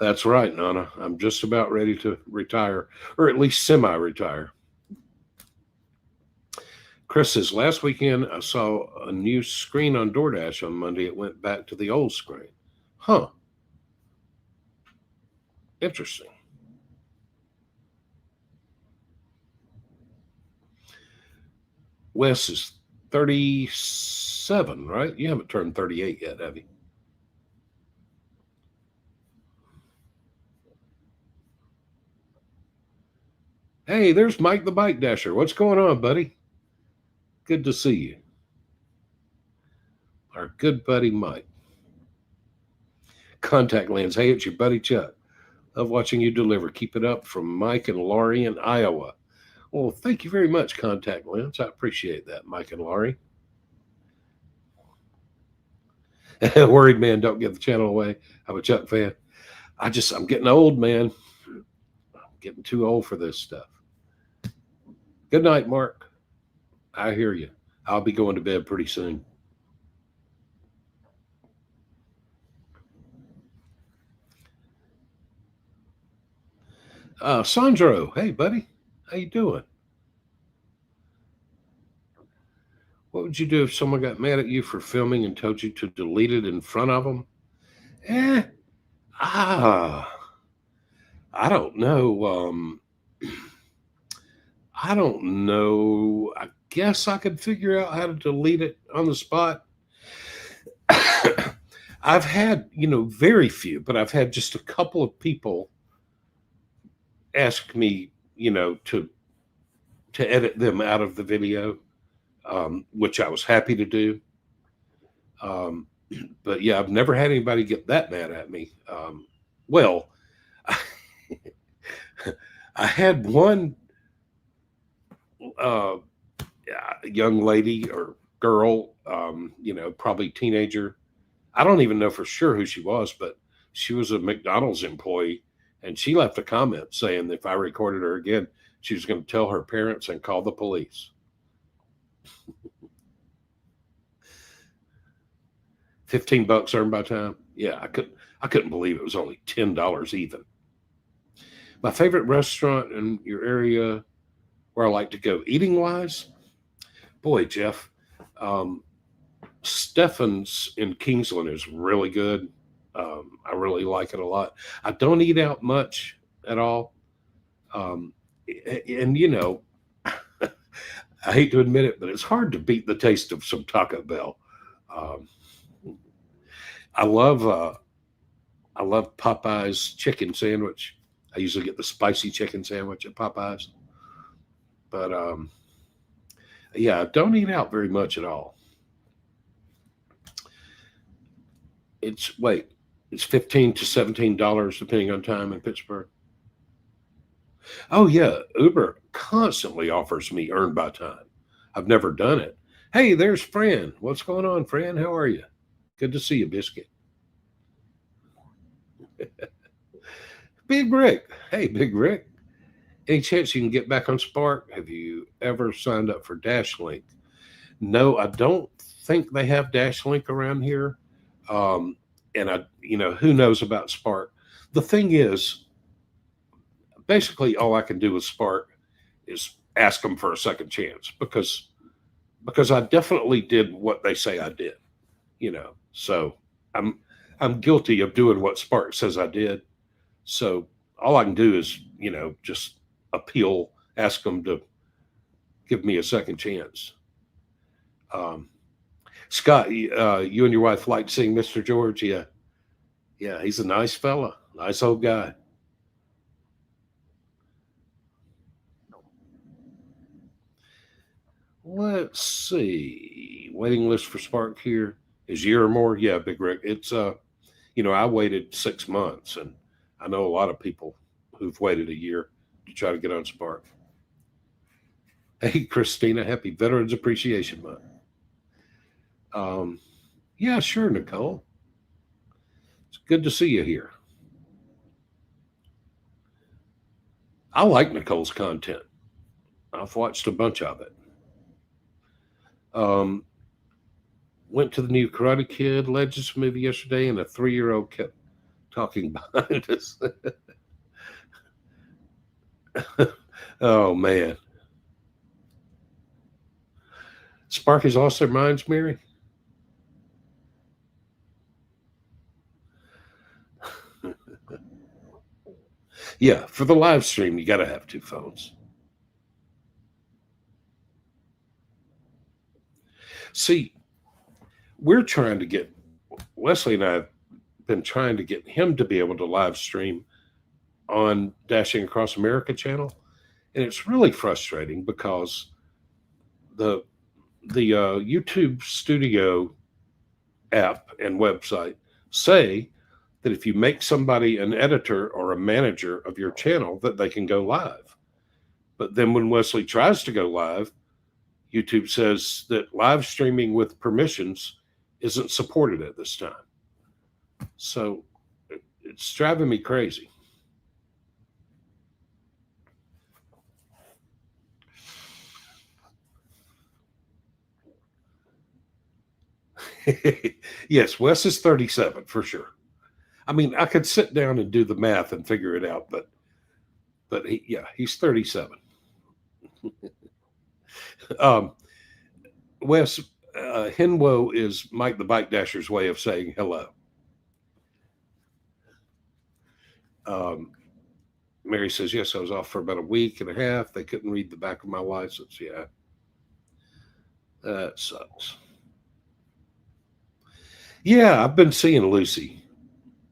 that's right, Nana. I'm just about ready to retire, or at least semi-retire. Chris says, last weekend I saw a new screen on DoorDash on Monday. It went back to the old screen. Huh. Interesting. Wes is 37, right? You haven't turned 38 yet, have you? Hey, there's Mike the Bike Dasher. What's going on, buddy? Good to see you. Our good buddy Mike. Contact lens. Hey, it's your buddy Chuck. of watching you deliver. Keep it up from Mike and Laurie in Iowa. Well, thank you very much, Contact Lens. I appreciate that, Mike and Laurie. Worried man, don't give the channel away. I'm a Chuck fan. I'm getting old, man. I'm getting too old for this stuff. Good night, Mark. I hear you. I'll be going to bed pretty soon. Sandro, hey buddy, how you doing? What would you do if someone got mad at you for filming and told you to delete it in front of them? Eh, ah, I don't know. I don't know. I guess I could figure out how to delete it on the spot. I've had, very few, but I've had just a couple of people ask me, to edit them out of the video, which I was happy to do. But yeah, I've never had anybody get that mad at me. Well, I had one young lady or girl, probably teenager. I don't even know for sure who she was, but she was a McDonald's employee, and she left a comment saying if I recorded her again, she was going to tell her parents and call the police. 15 bucks earned by time. Yeah, I couldn't believe it was only $10 even. My favorite restaurant in your area where I like to go eating wise, boy, Jeff, Stefan's in Kingsland is really good. I really like it a lot. I don't eat out much at all. And I hate to admit it, but it's hard to beat the taste of some Taco Bell. Um, I love Popeye's chicken sandwich. I usually get the spicy chicken sandwich at Popeye's, but yeah, don't eat out very much at all. It's $15 to $17 depending on time in Pittsburgh. Oh yeah, Uber constantly offers me earned by time. I've never done it. Hey, there's Fran. What's going on, Fran? How are you? Good to see you, Biscuit. Big Rick. Hey, Big Rick. Any chance you can get back on Spark? Have you ever signed up for Dashlink? No, I don't think they have Dashlink around here. And who knows about Spark? The thing is, basically, all I can do with Spark is ask them for a second chance because I definitely did what they say I did. So I'm guilty of doing what Spark says I did. So all I can do is, just appeal, ask them to give me a second chance. Scott, you and your wife like seeing Mr. George? Yeah. Yeah, he's a nice fella. Nice old guy. Let's see. Waiting list for Spark here is a year or more. Yeah, Big Rick. It's I waited 6 months, and I know a lot of people who've waited a year to try to get on Spark. Hey, Christina, happy Veterans Appreciation Month. Yeah, sure, Nicole. It's good to see you here. I like Nicole's content. I've watched a bunch of it. Went to the new Karate Kid Legends movie yesterday, and a 3-year-old kept talking behind us. Oh man, Sparky's lost their minds, Mary. Yeah, for the live stream, you got to have two phones. See, we're trying to get Wesley and I have been trying to get him to be able to live stream on Dashing Across America channel, and it's really frustrating because the YouTube Studio app and website say that if you make somebody an editor or a manager of your channel, that they can go live. But then when Wesley tries to go live, YouTube says that live streaming with permissions isn't supported at this time. So it's driving me crazy. Yes, Wes is 37 for sure. I mean, I could sit down and do the math and figure it out, but he's 37. Wes, Henwo is Mike the Bike Dasher's way of saying hello. Mary says, yes, I was off for about a week and a half. They couldn't read the back of my license. Yeah. That sucks. Yeah, I've been seeing Lucy,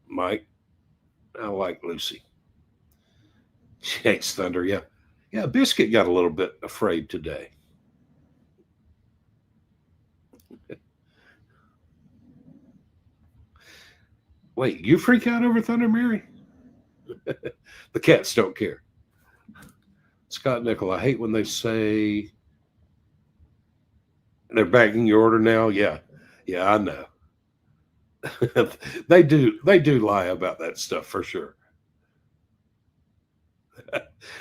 Mike. I like Lucy. She hates thunder. Yeah. Yeah, Biscuit got a little bit afraid today. Wait, you freak out over thunder, Mary? The cats don't care. Scott Nickel, I hate when they say they're bagging your order now. Yeah, I know. They do lie about that stuff for sure.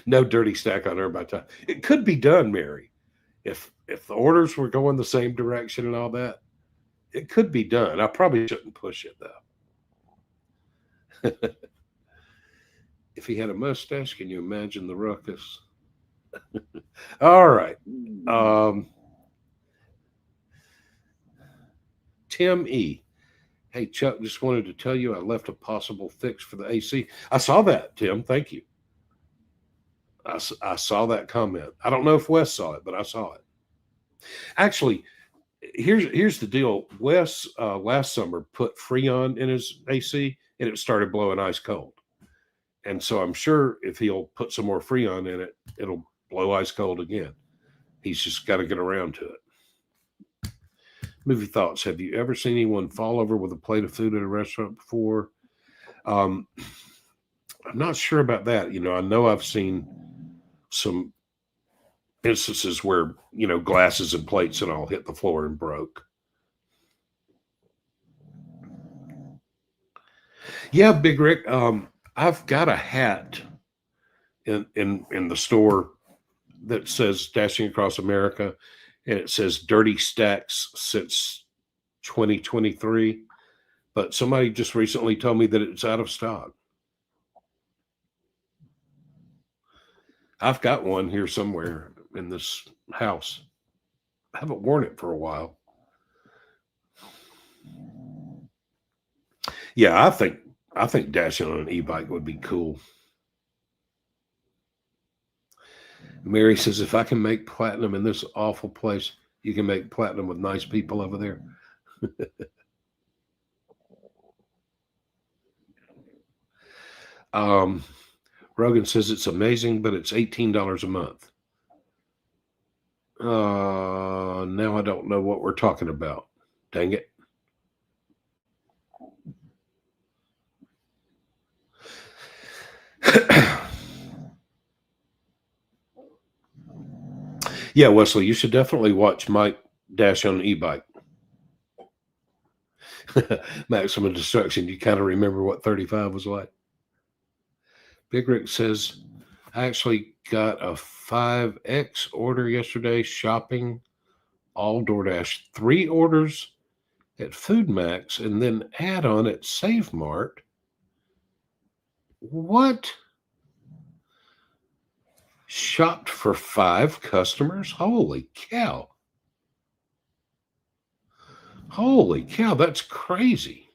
No dirty stack on her by time. It could be done, Mary. If the orders were going the same direction and all that, it could be done. I probably shouldn't push it though. If he had a mustache, can you imagine the ruckus? All right. Tim E. Hey, Chuck, just wanted to tell you I left a possible fix for the AC. I saw that, Tim. Thank you. I saw that comment. I don't know if Wes saw it, but I saw it. Actually, here's the deal. Wes last summer put Freon in his AC and it started blowing ice cold. And so I'm sure if he'll put some more Freon in it, it'll blow ice cold again. He's just got to get around to it. Movie thoughts. Have you ever seen anyone fall over with a plate of food at a restaurant before? I'm not sure about that. I know I've seen some instances where, glasses and plates and all hit the floor and broke. Yeah, Big Rick. I've got a hat in the store that says Dashing Across America, and it says Dirty Stacks since 2023. But somebody just recently told me that it's out of stock. I've got one here somewhere in this house. I haven't worn it for a while. Yeah, I think dashing on an e-bike would be cool. Mary says, if I can make platinum in this awful place, you can make platinum with nice people over there. Rogan says it's amazing, but it's $18 a month. Now I don't know what we're talking about. Dang it. Yeah, Wesley, you should definitely watch Mike dash on an e-bike. Maximum Destruction. You kind of remember what 35 was like. Big Rick says, I actually got a 5X order yesterday, shopping, all DoorDash, 3 orders at Food Max, and then add-on at Save Mart. What? Shopped for 5 customers? Holy cow. Holy cow, that's crazy.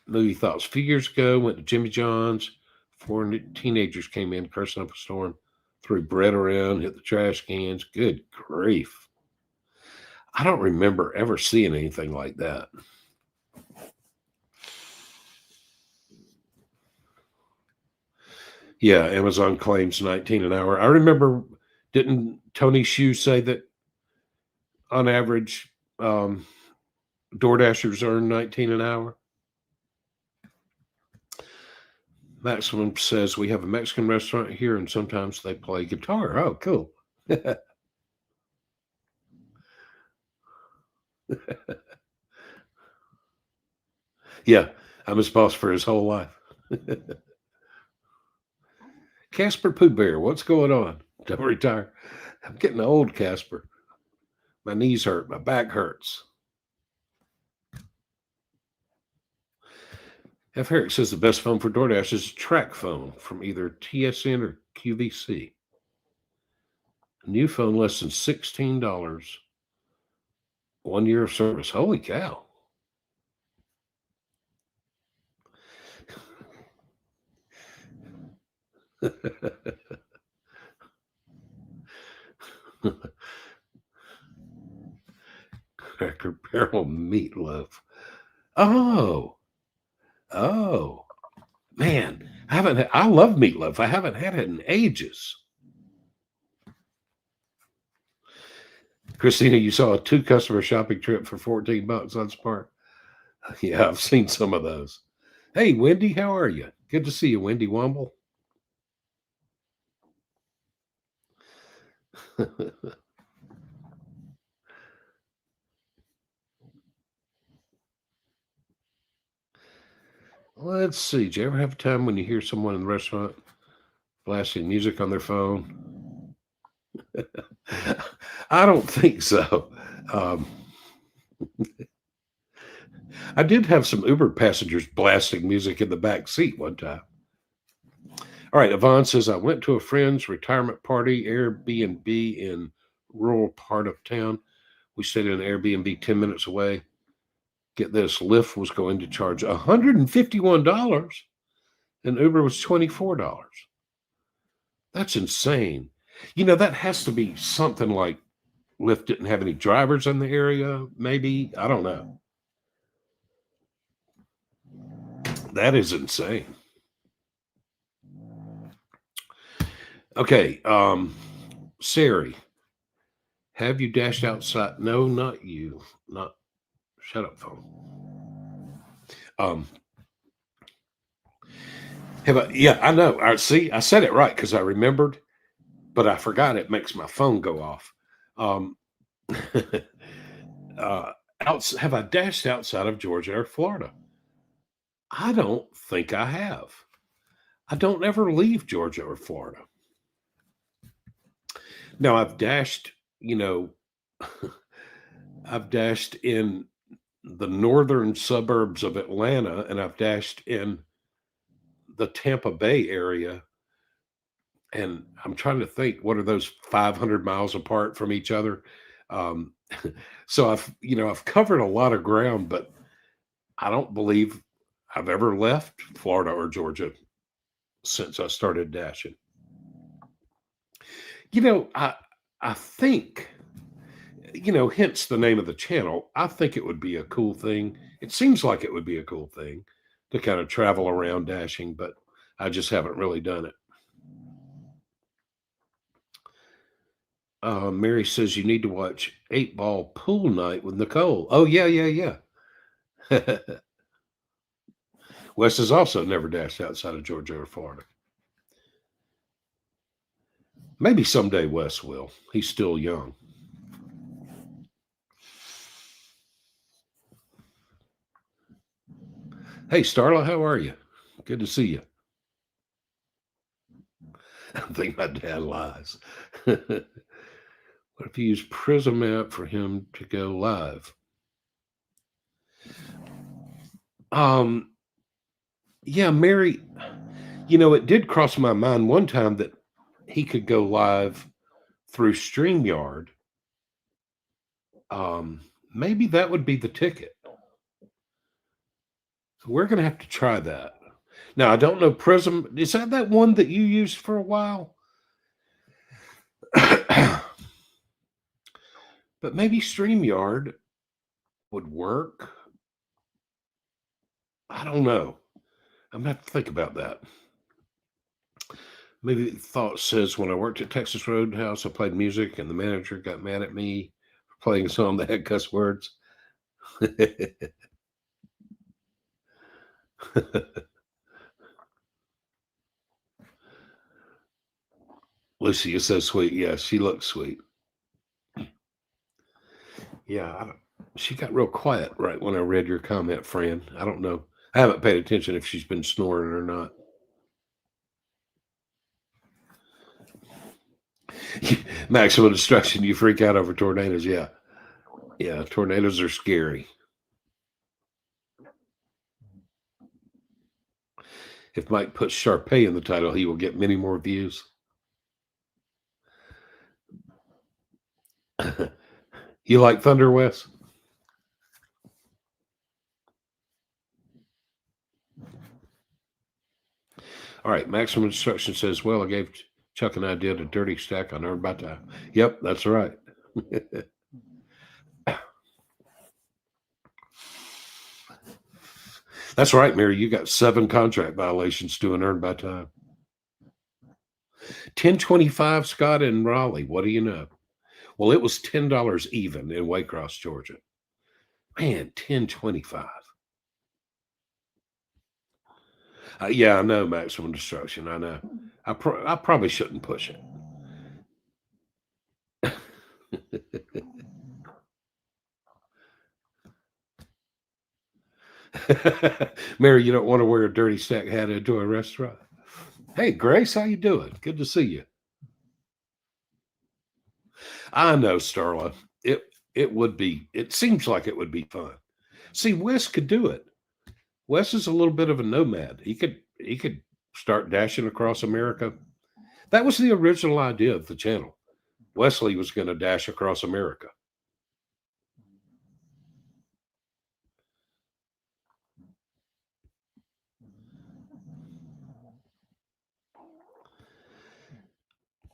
Movie thoughts. A few years ago, went to Jimmy John's. 4 teenagers came in, cursing up a storm, threw bread around, hit the trash cans. Good grief. I don't remember ever seeing anything like that. Yeah, Amazon claims $19 an hour. I remember, didn't Tony Hsu say that on average, DoorDashers earn 19 an hour. Maximum says we have a Mexican restaurant here, and sometimes they play guitar. Oh, cool. Yeah, I'm his boss for his whole life. Casper Pooh Bear, what's going on? Don't retire. I'm getting old, Casper. My knees hurt. My back hurts. F. Herrick says the best phone for DoorDash is a track phone from either TSN or QVC. A new phone less than $16. 1 year of service. Holy cow. Cracker Barrel meatloaf. Oh, man, I love meatloaf. I haven't had it in ages. Christina, you saw a 2-customer shopping trip for $14 on Spark. Yeah, I've seen some of those. Hey, Wendy, how are you? Good to see you, Wendy Womble. Let's see. Did you ever have a time when you hear someone in the restaurant blasting music on their phone? I don't think so. I did have some Uber passengers blasting music in the back seat one time. All right, Yvonne says, I went to a friend's retirement party, Airbnb in rural part of town. We stayed in an Airbnb 10 minutes away. Get this, Lyft was going to charge $151 and Uber was $24. That's insane. That has to be something like Lyft didn't have any drivers in the area, maybe. I don't know. That is insane. Okay, Sari, have you dashed outside? No, not you. Not shut up, phone. Yeah, I know. See, I said it right because I remembered, but I forgot it makes my phone go off. Have I dashed outside of Georgia or Florida? I don't think I have. I don't ever leave Georgia or Florida. Now I've dashed, I've dashed in the northern suburbs of Atlanta, and I've dashed in the Tampa Bay area. And I'm trying to think, what are those 500 miles apart from each other? So I've covered a lot of ground, but I don't believe I've ever left Florida or Georgia since I started dashing. I think, hence the name of the channel, I think it would be a cool thing. It seems like it would be a cool thing to kind of travel around dashing, but I just haven't really done it. Mary says you need to watch 8-Ball Pool Night with Nicole. Oh, yeah. Wes has also never dashed outside of Georgia or Florida. Maybe someday Wes will. He's still young. Hey, Starla, how are you? Good to see you. I think my dad lies. What if you use Prism app for him to go live? Yeah, Mary, it did cross my mind one time that he could go live through StreamYard. Maybe that would be the ticket. We're going to have to try that. Now, I don't know Prism. Is that one that you used for a while? But maybe StreamYard would work. I don't know. I'm going to have to think about that. Maybe Thought says, when I worked at Texas Roadhouse, I played music and the manager got mad at me for playing a song that had cuss words. Lucy is so sweet. Yeah, she looks sweet. Yeah, she got real quiet right when I read your comment, Fran. I don't know. I haven't paid attention if she's been snoring or not. Maximum destruction. You freak out over tornadoes. Yeah. Yeah. Tornadoes are scary. If Mike puts Sharpay in the title, he will get many more views. You like Thunder, Wes? All right. Maximum Destruction says, well, I gave Chuck an idea to dirty stack on Earned by Time. Yep, that's right. That's right, Mary. You got 7 contract violations doing Earned by Time. 1025 Scott in Raleigh. What do you know? Well, it was $10 even in Waycross, Georgia. Man, 1025. Yeah, I know Maximum Destruction. I know. I probably shouldn't push it. Mary, you don't want to wear a dirty stack hat into a restaurant. Hey, Grace, how you doing? Good to see you. I know, Starla. It would be. It seems like it would be fun. See, Wes could do it. Wes is a little bit of a nomad. He could start dashing across America. That was the original idea of the channel. Wesley was going to dash across America.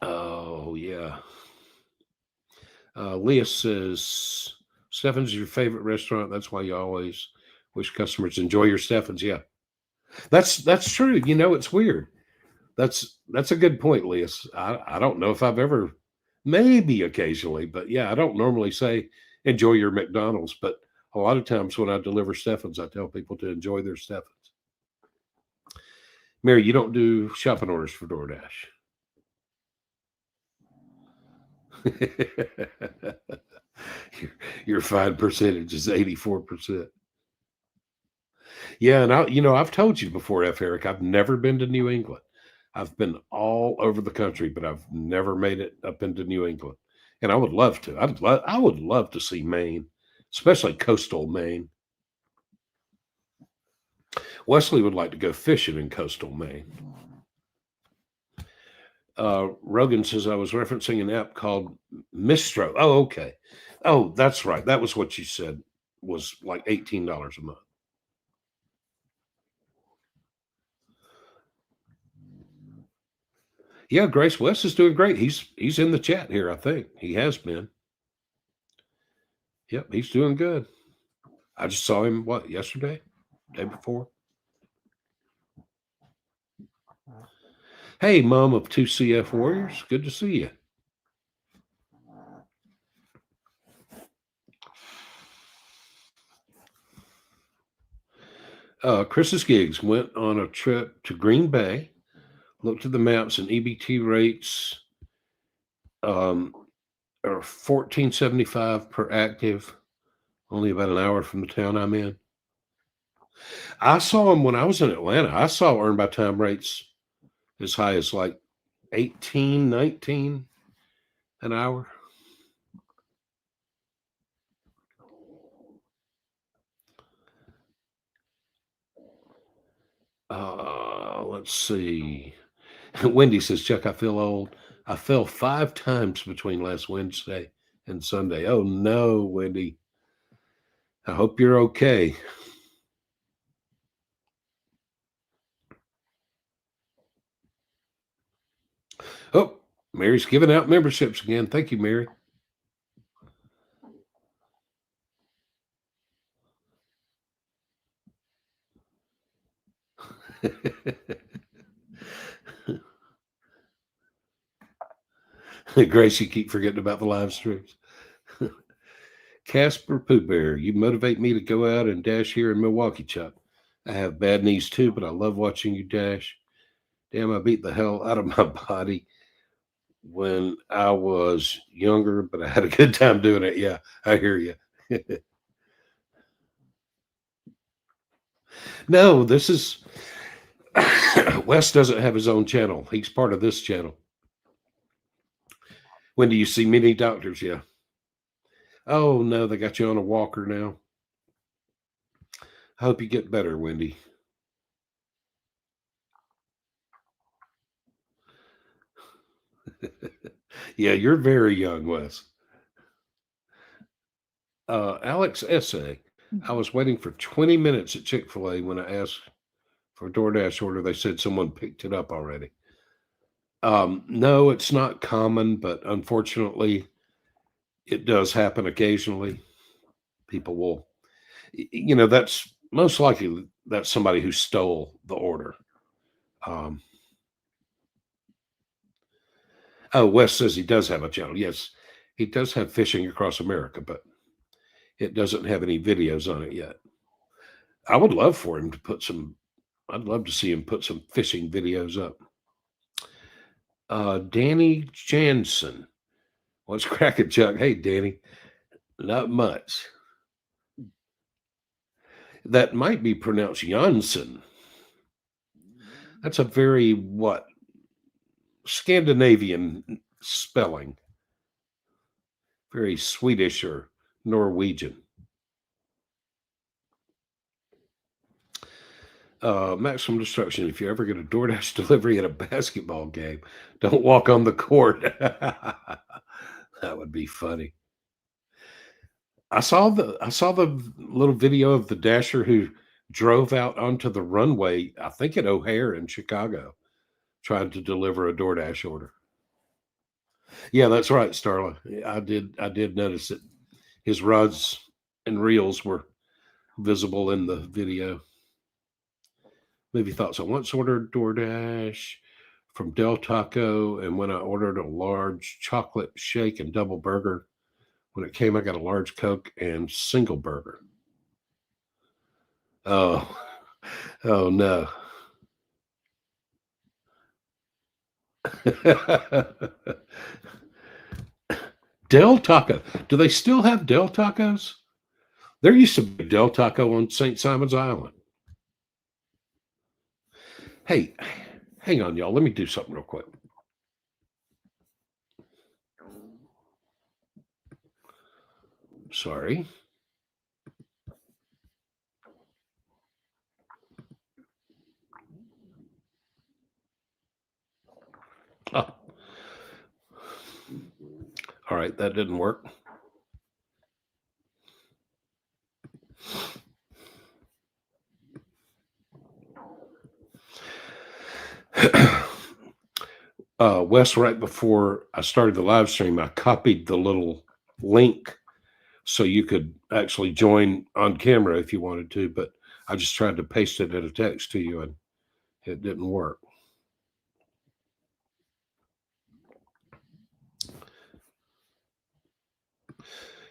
Oh yeah. Leah says Stefan's your favorite restaurant. That's why you always wish customers enjoy your Stefan's. Yeah, that's true. You know, it's weird. That's a good point, Leah. I don't know if I've ever, maybe occasionally, but yeah, I don't normally say enjoy your McDonald's, but a lot of times when I deliver Stefan's, I tell people to enjoy their Stefan's. Mary, you don't do shopping orders for DoorDash. your fine percentage is 84%. Yeah, and I've told you before, F. Eric, I've never been to New England. I've been all over the country, but I've never made it up into New England. And I would love to. I would love to see Maine, especially coastal Maine. Wesley would like to go fishing in coastal Maine. Rogan says I was referencing an app called Mistro. Oh, okay. Oh, that's right. That was what you said was like $18 a month. Yeah, Grace West is doing great. He's in the chat here, I think. He has been. Yep, he's doing good. I just saw him yesterday? Day before? Hey, mom of 2 CF Warriors. Good to see you. Chris's gigs went on a trip to Green Bay, looked at the maps, and EBT rates are $14.75 per active, only about an hour from the town I'm in. I saw them when I was in Atlanta. I saw Earned by Time rates as high as like 18, 19 an hour. Let's see. Wendy says, Chuck, I feel old. I fell 5 times between last Wednesday and Sunday. Oh no, Wendy. I hope you're okay. Oh, Mary's giving out memberships again. Thank you, Mary. Grace, you keep forgetting about the live streams. Casper Pooh Bear, you motivate me to go out and dash here in Milwaukee, Chuck. I have bad knees too, but I love watching you dash. Damn, I beat the hell out of my body when I was younger, but I had a good time doing it. Yeah, I hear you. No, this is Wes doesn't have his own channel. He's part of this channel. When do you see many doctors? Yeah. Oh no, they got you on a walker now. I hope you get better, Wendy. Yeah, you're very young, Wes. Alex Essay. I was waiting for 20 minutes at Chick-fil-A when I asked for a DoorDash order. They said someone picked it up already. No, it's not common, but unfortunately, it does happen occasionally. People will, that's most likely that's somebody who stole the order. Um, oh, Wes says he does have a channel. Yes, he does have Fishing Across America, but it doesn't have any videos on it yet. I would love for him to put some, I'd love to see him put some fishing videos up. Danny Jansen. What's cracking, Chuck? Hey, Danny. Not much. That might be pronounced Janssen. That's a very, what, Scandinavian spelling. Very Swedish or Norwegian. Maximum Destruction. If you ever get a DoorDash delivery at a basketball game, don't walk on the court. That would be funny. I saw the little video of the dasher who drove out onto the runway, I think at O'Hare in Chicago, trying to deliver a DoorDash order. Yeah, that's right, Starla. I did notice that his rods and reels were visible in the video. Movie thoughts. I once ordered DoorDash from Del Taco, and when I ordered a large chocolate shake and double burger, when it came, I got a large Coke and single burger. Oh, oh no. Del Taco. Do they still have Del Tacos? There used to be Del Taco on St. Simon's Island. Hey, hang on, y'all. Let me do something real quick. Sorry. Oh. All right, that didn't work. Wes, right before I started the live stream, I copied the little link so you could actually join on camera if you wanted to, but I just tried to paste it in a text to you and it didn't work.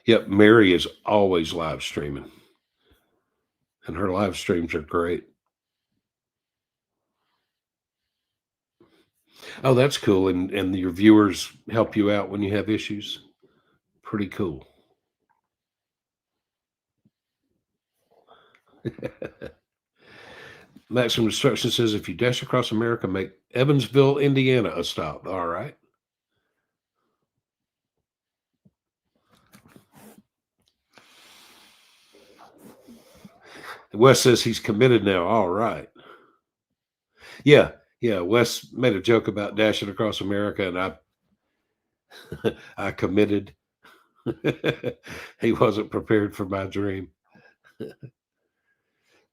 Yep, Mary is always live streaming, and her live streams are great. Oh, that's cool. And your viewers help you out when you have issues. Pretty cool. Maximum Destruction says if you dash across America, make Evansville, Indiana a stop. All right. Wes says he's committed now. All right. Yeah. Yeah. Wes made a joke about dashing across America, and I committed. He wasn't prepared for my dream.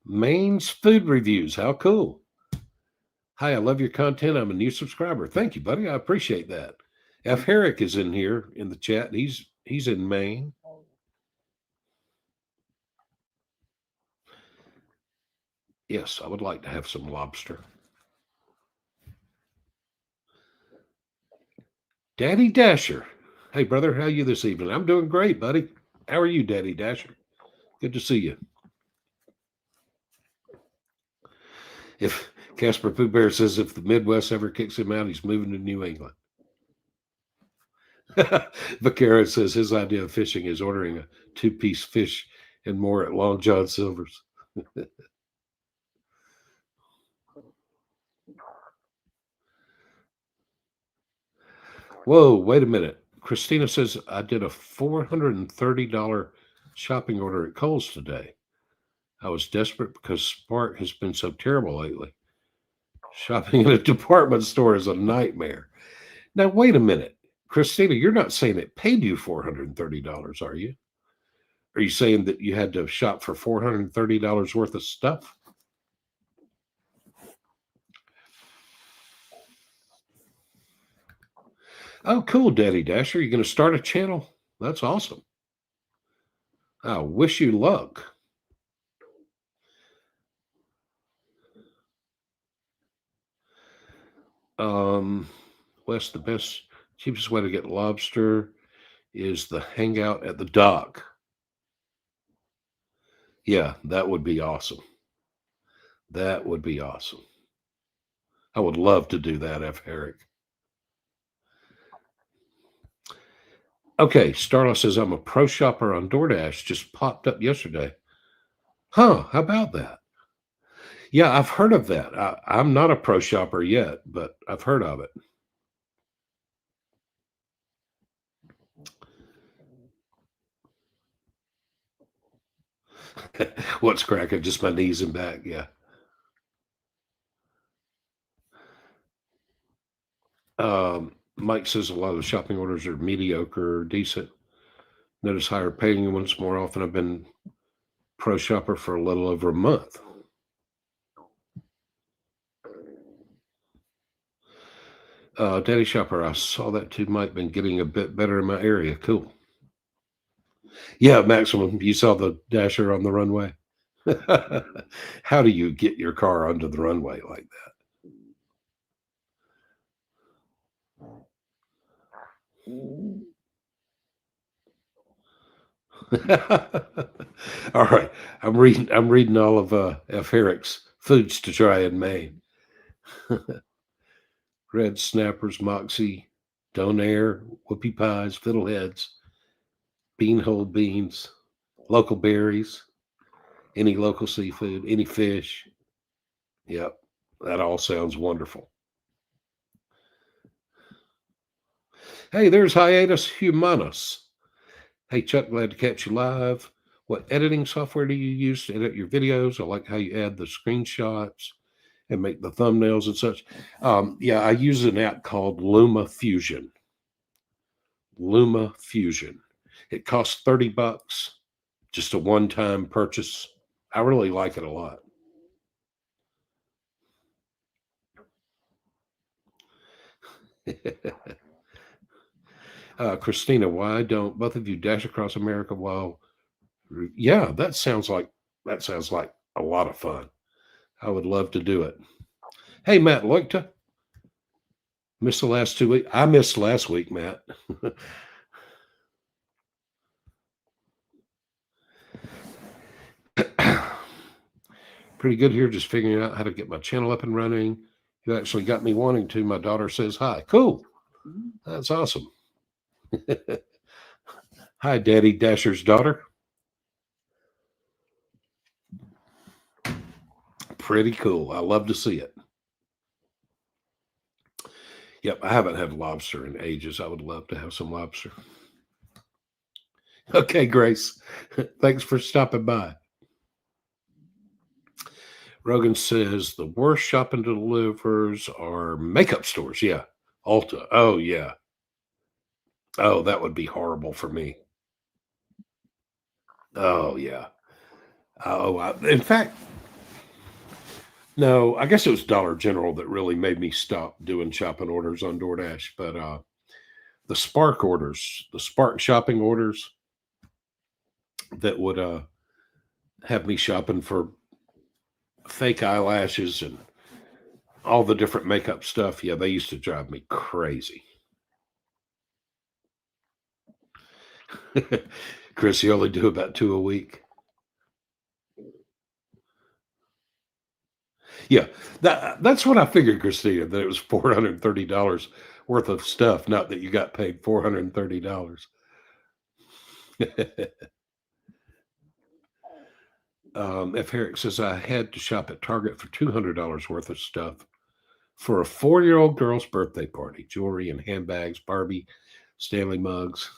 Maine's food reviews. How cool. Hi, I love your content. I'm a new subscriber. Thank you, buddy. I appreciate that. F. Herrick is in here in the chat. He's in Maine. Yes, I would like to have some lobster. Daddy Dasher. Hey, brother, how you this evening? I'm doing great, buddy. How are you, Daddy Dasher? Good to see you. If Casper Pooh Bear says if the Midwest ever kicks him out, he's moving to New England. Vaquero says his idea of fishing is ordering a 2-piece fish and more at Long John Silver's. Whoa, wait a minute. Christina says I did a $430 shopping order at Kohl's today. I was desperate because Spark has been so terrible lately. Shopping in a department store is a nightmare. Now, wait a minute. Christina, you're not saying it paid you $430, are you? Are you saying that you had to shop for $430 worth of stuff? Oh, cool, Daddy Dasher. You're going to start a channel? That's awesome. I wish you luck. Wes, the best, cheapest way to get lobster is the hangout at the dock. Yeah, that would be awesome. That would be awesome. I would love to do that, F. Herrick. Okay, Starla says I'm a pro shopper on DoorDash. Just popped up yesterday. Huh? How about that? Yeah, I've heard of that. I'm not a pro shopper yet, but I've heard of it. What's cracking? Just my knees and back. Yeah. Mike says a lot of the shopping orders are mediocre or decent. Notice higher paying ones more often. I've been pro shopper for a little over a month. Daddy Shopper, I saw that too. Mike been getting a bit better in my area. Cool. Yeah, Maximum, you saw the Dasher on the runway. How do you get your car onto the runway like that? All right, I'm reading all of F. Herrick's foods to try in Maine. Red snappers, moxie, donair, whoopie pies, fiddleheads, beanhole beans, local berries, any local seafood, any fish. Yep, that all sounds wonderful. Hey, there's Hiatus Humanus. Hey, Chuck, glad to catch you live. What editing software do you use to edit your videos? I like how you add the screenshots and make the thumbnails and such. Yeah, I use an app called Luma Fusion. Luma Fusion. It costs $30, just a one-time purchase. I really like it a lot. Christina, why don't both of you dash across America while? Yeah, that sounds like a lot of fun. I would love to do it. Hey, Matt Leukta. Missed the last 2 weeks. I missed last week, Matt. Pretty good here, just figuring out how to get my channel up and running. You actually got me wanting to. My daughter says hi. Cool. That's awesome. Hi, Daddy Dasher's daughter. Pretty cool. I love to see it. Yep, I haven't had lobster in ages. I would love to have some lobster. Okay, Grace. Thanks for stopping by. Rogan says the worst shopping delivers are makeup stores. Yeah. Ulta. Oh, yeah. Oh, that would be horrible for me. Oh, yeah. In fact, no, I guess it was Dollar General that really made me stop doing shopping orders on DoorDash. But the Spark orders, the Spark shopping orders that would have me shopping for fake eyelashes and all the different makeup stuff. Yeah, they used to drive me crazy. Chris, you only do about 2 a week. Yeah, that's what I figured, Christina, that it was $430 worth of stuff, not that you got paid $430. F. Herrick says, I had to shop at Target for $200 worth of stuff for a 4-year-old girl's birthday party, jewelry and handbags, Barbie, Stanley mugs.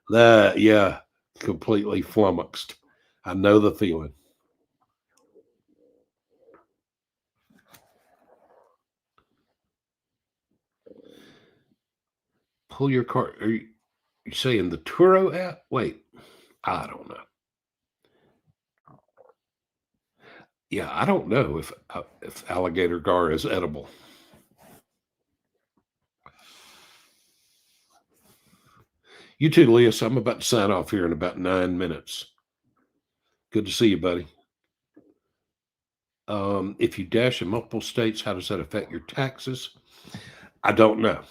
Yeah, completely flummoxed. I know the feeling. Pull your card. Are you saying the Turo app? Wait, I don't know. Yeah, I don't know if alligator gar is edible. You too, Leah. So I'm about to sign off here in about 9 minutes. Good to see you, buddy. If you dash in multiple states, how does that affect your taxes? I don't know.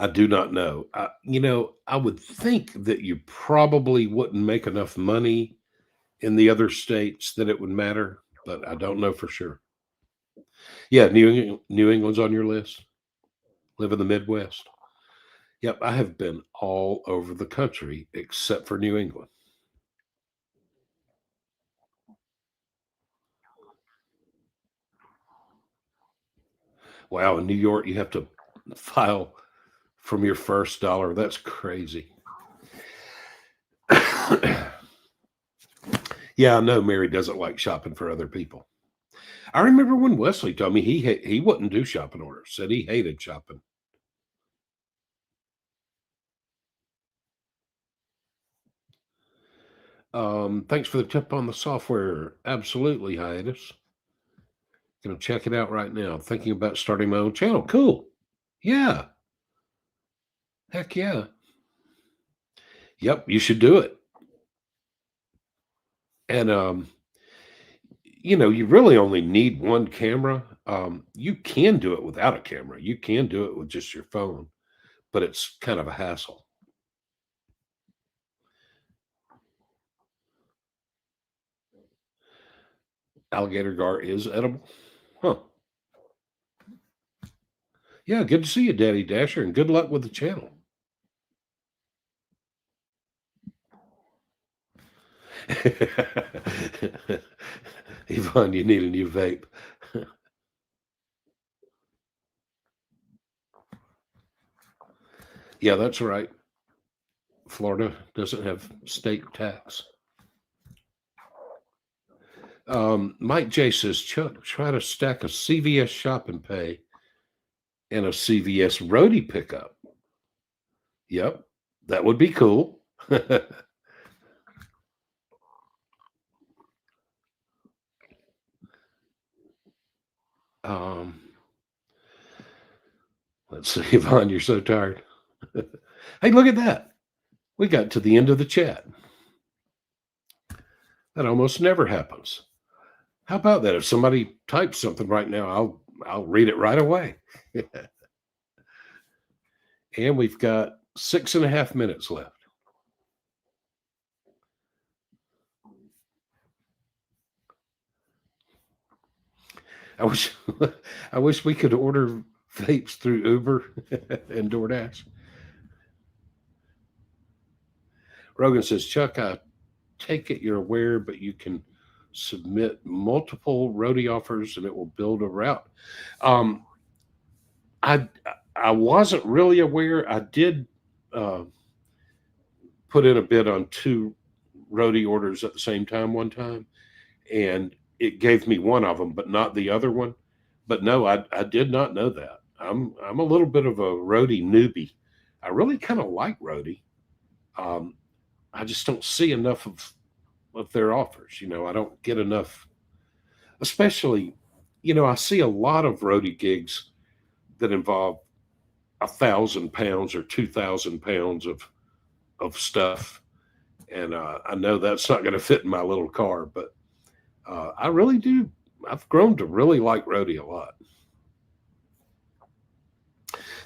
I do not know. I would think that you probably wouldn't make enough money in the other states that it would matter, but I don't know for sure. Yeah, New England's on your list. Live in the Midwest. Yep, I have been all over the country except for New England. Wow, in New York, you have to file from your first dollar. That's crazy. Yeah, I know Mary doesn't like shopping for other people. I remember when Wesley told me he wouldn't do shopping orders. Said he hated shopping. Thanks for the tip on the software. Absolutely, hiatus. Gonna check it out right now. Thinking about starting my own channel. Cool. Yeah. Heck yeah. Yep, you should do it. And you really only need one camera. You can do it without a camera. You can do it with just your phone, but it's kind of a hassle. Alligator gar is edible. Huh. Yeah, good to see you, Daddy Dasher, and good luck with the channel. Yvonne, you need a new vape. Yeah, that's right. Florida doesn't have state tax. Mike J says, Chuck, try to stack a CVS shop and pay and a CVS roadie pickup. Yep, that would be cool. um, let's see, Yvonne, you're so tired. Hey, look at that. We got to the end of the chat. That almost never happens. How about that? If somebody types something right now, I'll read it right away. And we've got 6.5 minutes left. I wish I wish we could order vapes through Uber and DoorDash. Rogan says, Chuck, I take it you're aware, but you can submit multiple roadie offers and it will build a route. Um, I I wasn't really aware. I did put in a bid on 2 roadie orders at the same time one time, and it gave me one of them, but not the other one. But no, I did not know that. I'm a little bit of a roadie newbie. I really kind of like roadie. Um, I just don't see enough of their offers. I don't get enough, especially, I see a lot of roadie gigs that involve 1,000 pounds or 2,000 pounds of stuff, and I know that's not going to fit in my little car, but I really do. I've grown to really like roadie a lot.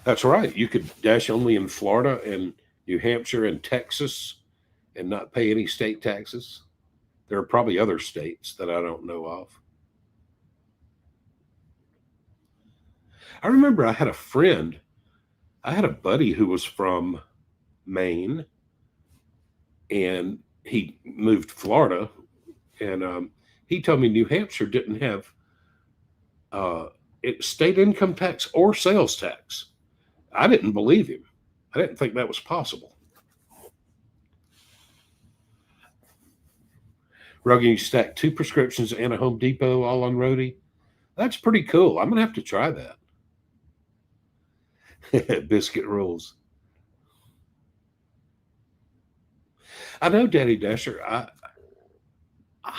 That's right. You could dash only in Florida and New Hampshire and Texas and not pay any state taxes. There are probably other states that I don't know of. I remember I had a friend, I had a buddy who was from Maine, and he moved to Florida, and he told me New Hampshire didn't have uh, state income tax or sales tax. I didn't believe him. I didn't think that was possible. Rogan, you stack 2 prescriptions and a Home Depot all on Roadie. That's pretty cool. I'm gonna have to try that. Biscuit rules. I know, Daddy Dasher. I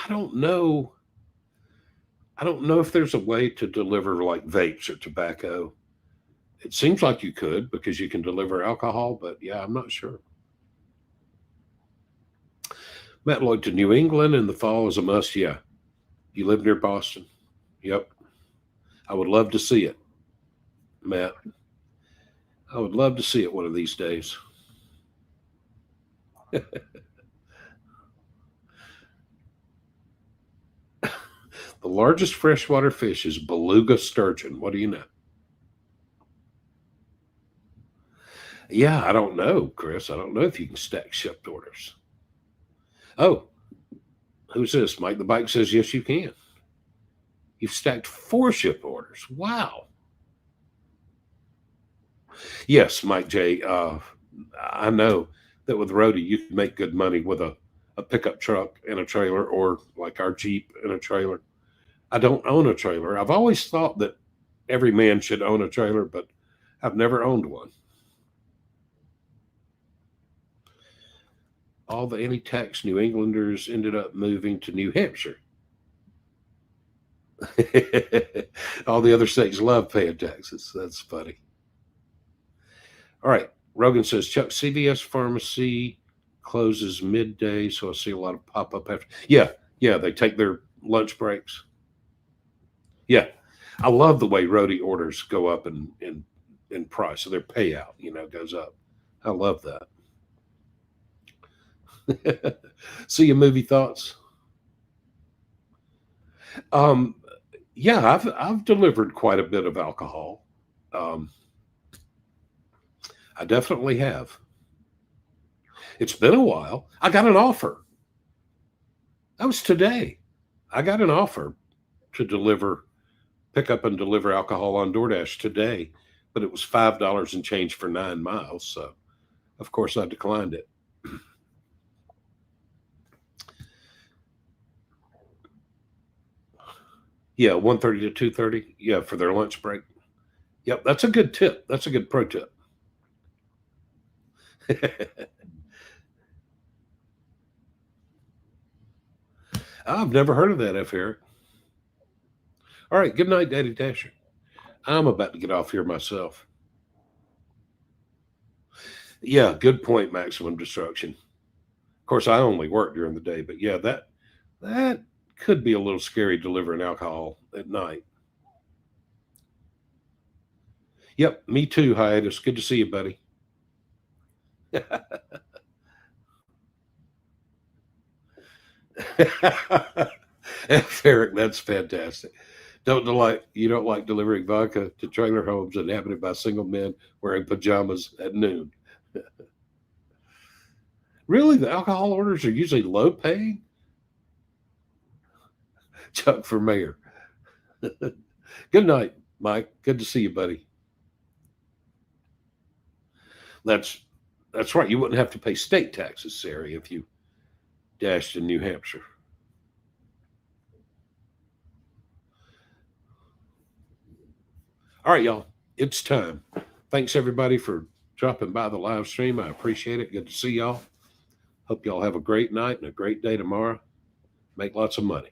don't know. I don't know if there's a way to deliver like vapes or tobacco. It seems like you could because you can deliver alcohol, but yeah, I'm not sure. Matt Lloyd, to New England in the fall is a must. Yeah. You live near Boston? Yep. I would love to see it, Matt. I would love to see it one of these days. The largest freshwater fish is beluga sturgeon. What do you know? Yeah, I don't know, Chris. I don't know if you can stack shipped orders. Oh, who's this? Mike the Bike says, yes, you can. You've stacked 4 ship orders. Wow. Yes, Mike J. I know that with Roadie, you can make good money with a pickup truck and a trailer, or like our Jeep and a trailer. I don't own a trailer. I've always thought that every man should own a trailer, but I've never owned one. All the anti tax New Englanders ended up moving to New Hampshire. All the other states love paying taxes. That's funny. All right. Rogan says, Chuck, CVS pharmacy closes midday, so I see a lot of pop up after. Yeah, yeah, they take their lunch breaks. Yeah, I love the way Roadie orders go up in price, so their payout, goes up. I love that. See your movie thoughts. Um, yeah, I've delivered quite a bit of alcohol. Um, I definitely have. It's been a while. I got an offer. That was today. I got an offer to pick up and deliver alcohol on DoorDash today, but it was $5 and change for 9 miles. So, of course, I declined it. Yeah, 1:30 to 2:30. Yeah, for their lunch break. Yep, that's a good tip. That's a good pro tip. I've never heard of that, F. Eric. All right, good night, Daddy Dasher. I'm about to get off here myself. Yeah, good point, maximum destruction. Of course, I only work during the day, but yeah, that could be a little scary delivering alcohol at night. Yep, me too, Hiatus. Good to see you, buddy. F. Eric, that's fantastic. You don't like delivering vodka to trailer homes inhabited by single men wearing pajamas at noon. Really, the alcohol orders are usually low paying? Chuck for mayor. Good night, Mike. Good to see you, buddy. That's that's right. You wouldn't have to pay state taxes, Sari, if you dashed in New Hampshire. All right, y'all. It's time. Thanks everybody for dropping by the live stream. I appreciate it. Good to see y'all. Hope y'all have a great night and a great day tomorrow. Make lots of money.